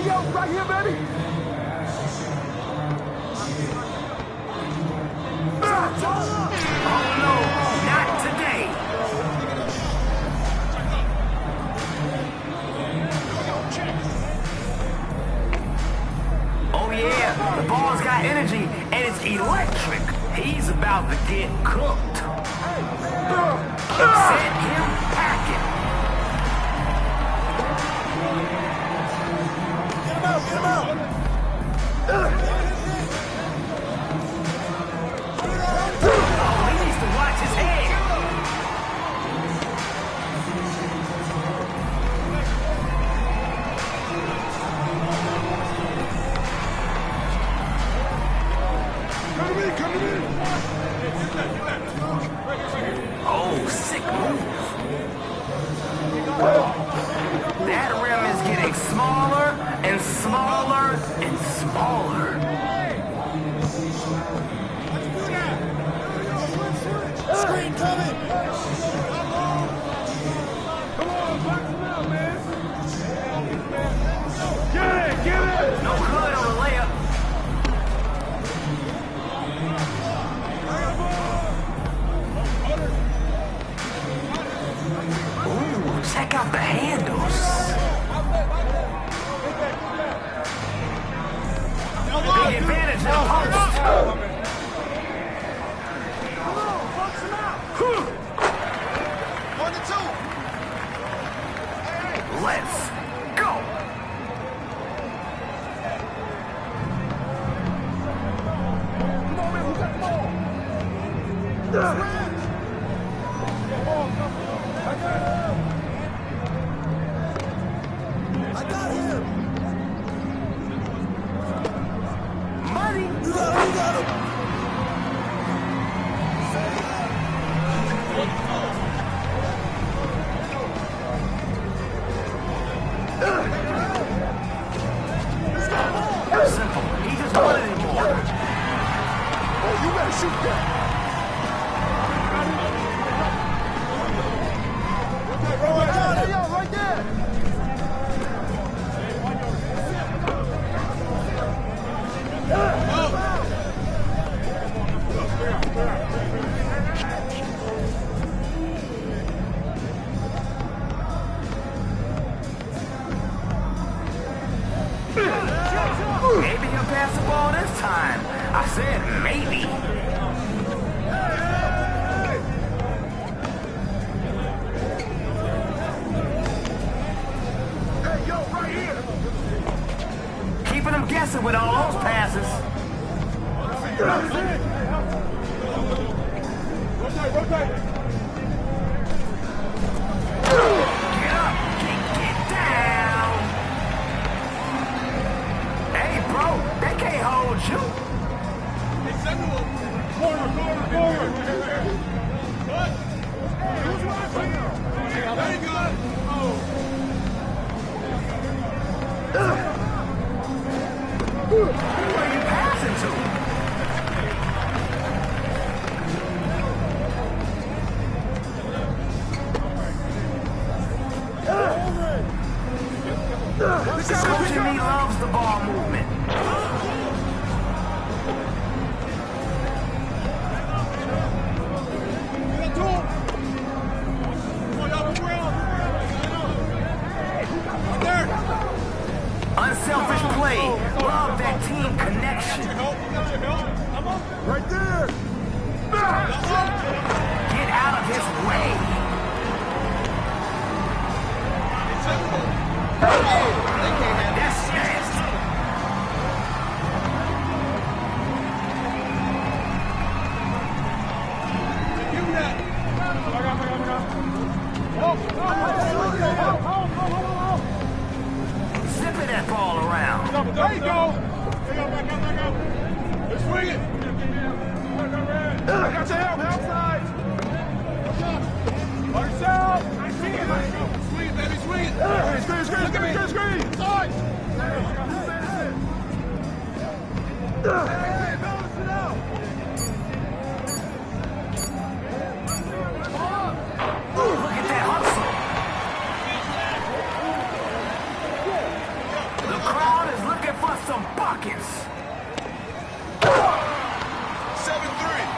yo, right here, baby. Oh no, not today. Oh yeah, the ball's got energy and it's electric. He's about to get cooked. Send him packing. Get him out, get him out. Oh, he needs to watch his head. Come to me. Oh, sick move. That rim is getting smaller and smaller and smaller. Screen coming. Come on, box him out, man. Get it. No good on the layup. Ooh, check out the handles. Big advantage now, post. Let's go. I got him. Money. You got him. Simple. He just wanted it more. Oh, you better shoot that. Right there. Maybe he'll pass the ball this time. I said maybe. Hey, yo, right here. Keeping him guessing with all those passes. Rotate. Get up. Get down. Hey, bro, they can't hold you. Corner. Very good. Who are you passing to? Coach Jimmy loves the ball movement. Unselfish play. Love that team connection. Right there. Get out of his way. That's nasty. Zipping that ball around. There you go. Back out. Let's swing it. I got your help. Outside. Yourself. I see it. Swing it, baby. Swing it. Screen. Look at me. Screen. Side. Hey, balance it out. Look at that hustle. The crowd buckets. 7-3.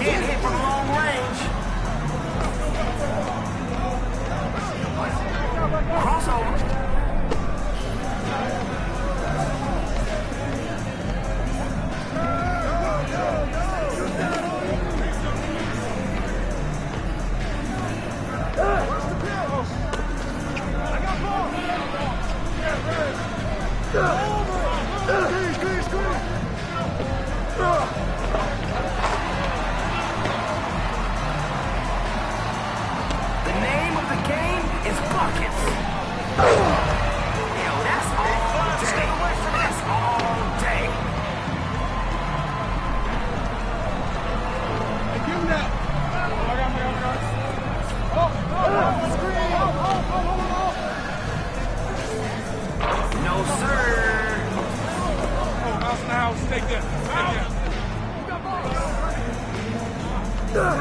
Can't hit from long range. Crossover. The name of the game is buckets. Yo, that's all day. That's all day. Give him that. No, sir. Mouse in the house. Take that.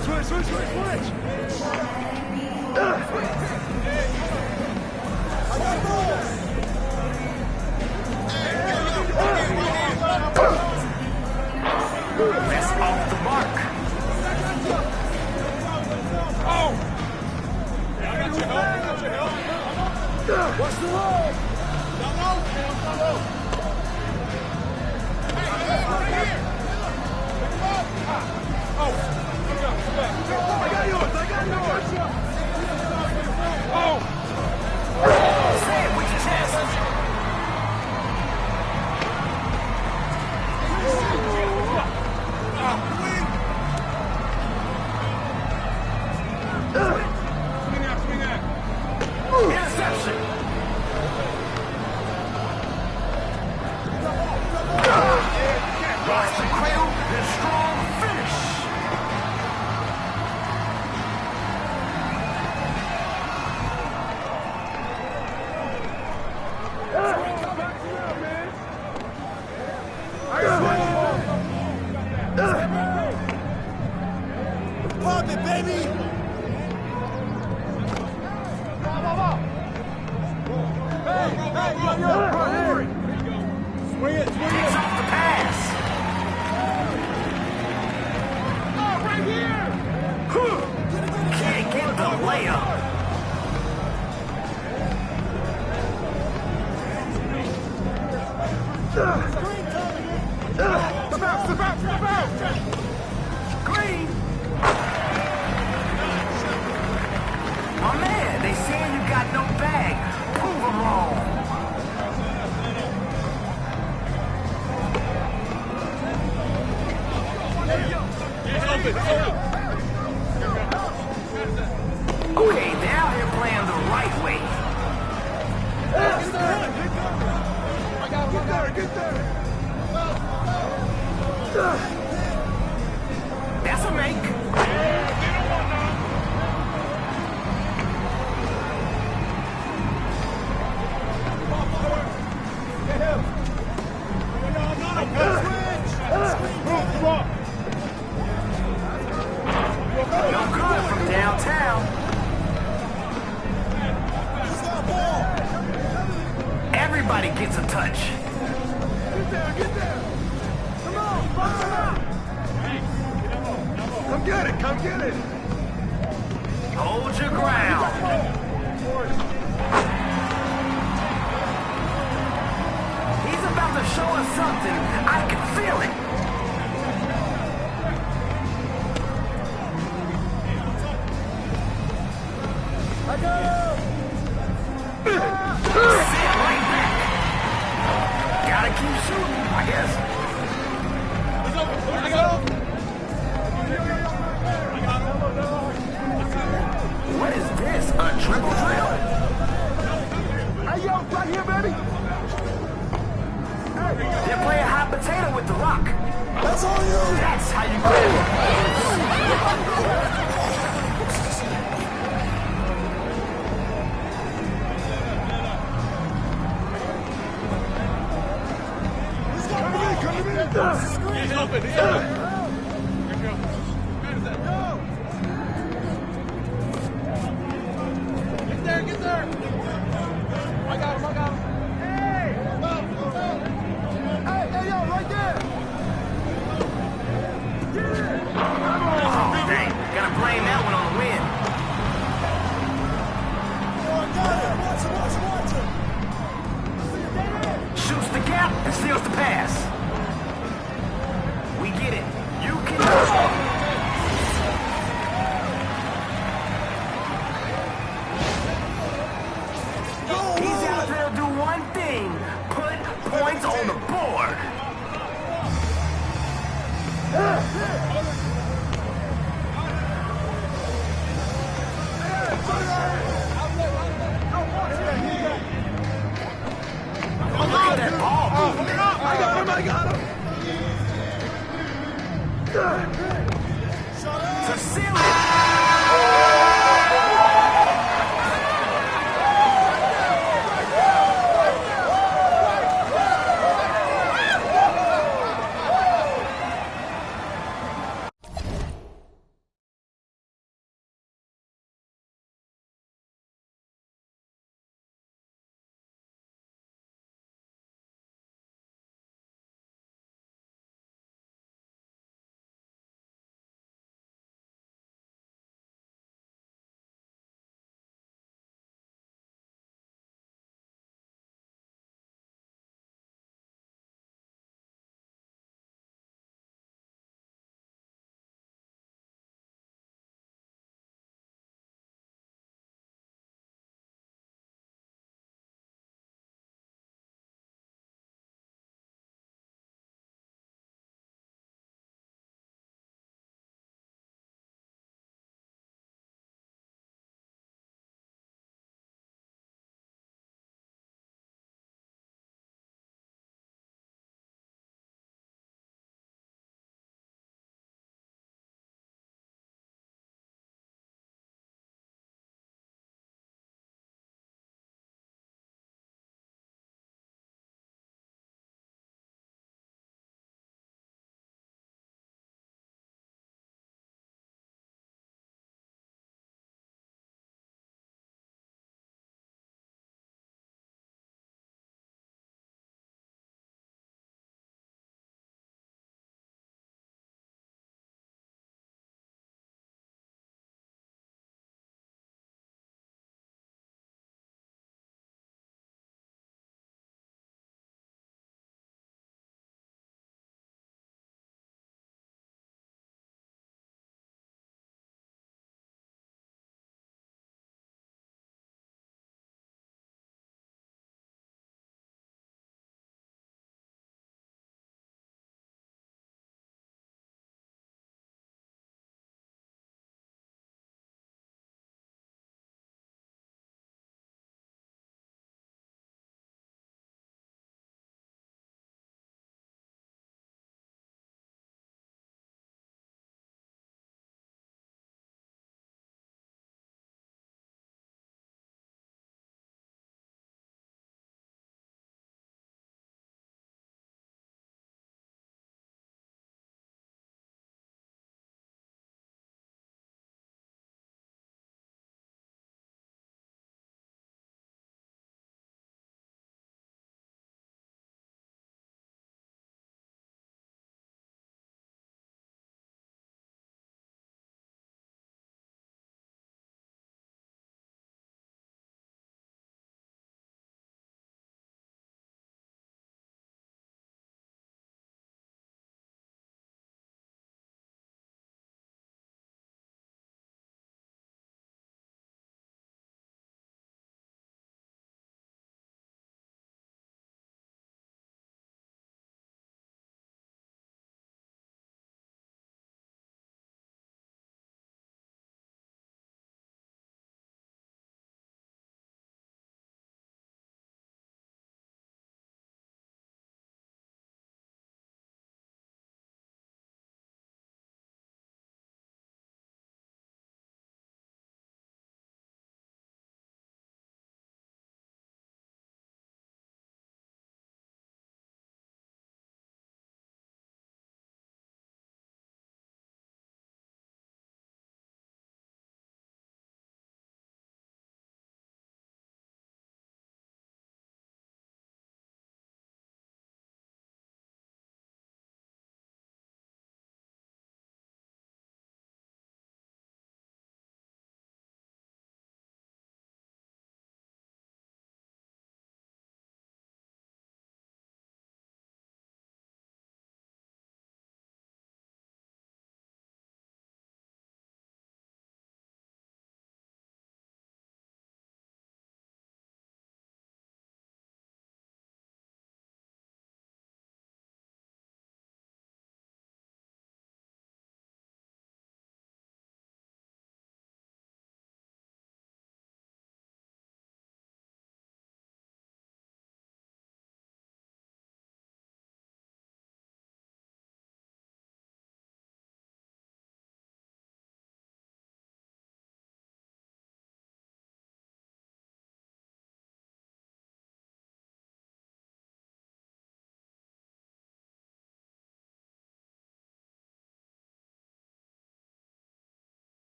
Switch. That's off the mark. Oh! I got your help. What's the roll? Right here. Oh! I got yours. Oh! Say it with your chest. Swing out. Interception. Watch the cradle and strong finish. Pop it, baby! Swing it! Takes off the pass. Oh, right here! Can't get the layup. Step out! Green. My man, they saying you got no bag. Prove them wrong. Okay, they're out here playing the right way. Get there! That's a make. No good from downtown. Everybody gets a touch. Get there! Come on, box him out! Come get it! Hold your ground. He's about to show us something. I can feel it. I got him! Sit right back. Gotta keep shooting, I guess. I got him! That's how you grab He's open. He's open. Get there. I got him. Hey, yo, right there. Oh, dang. Gotta blame that one on the win. Shoots the gap and steals the pass. We get it. You can... He's out there to do one thing. Put points on the board. Look at that ball. I got him. To seal it.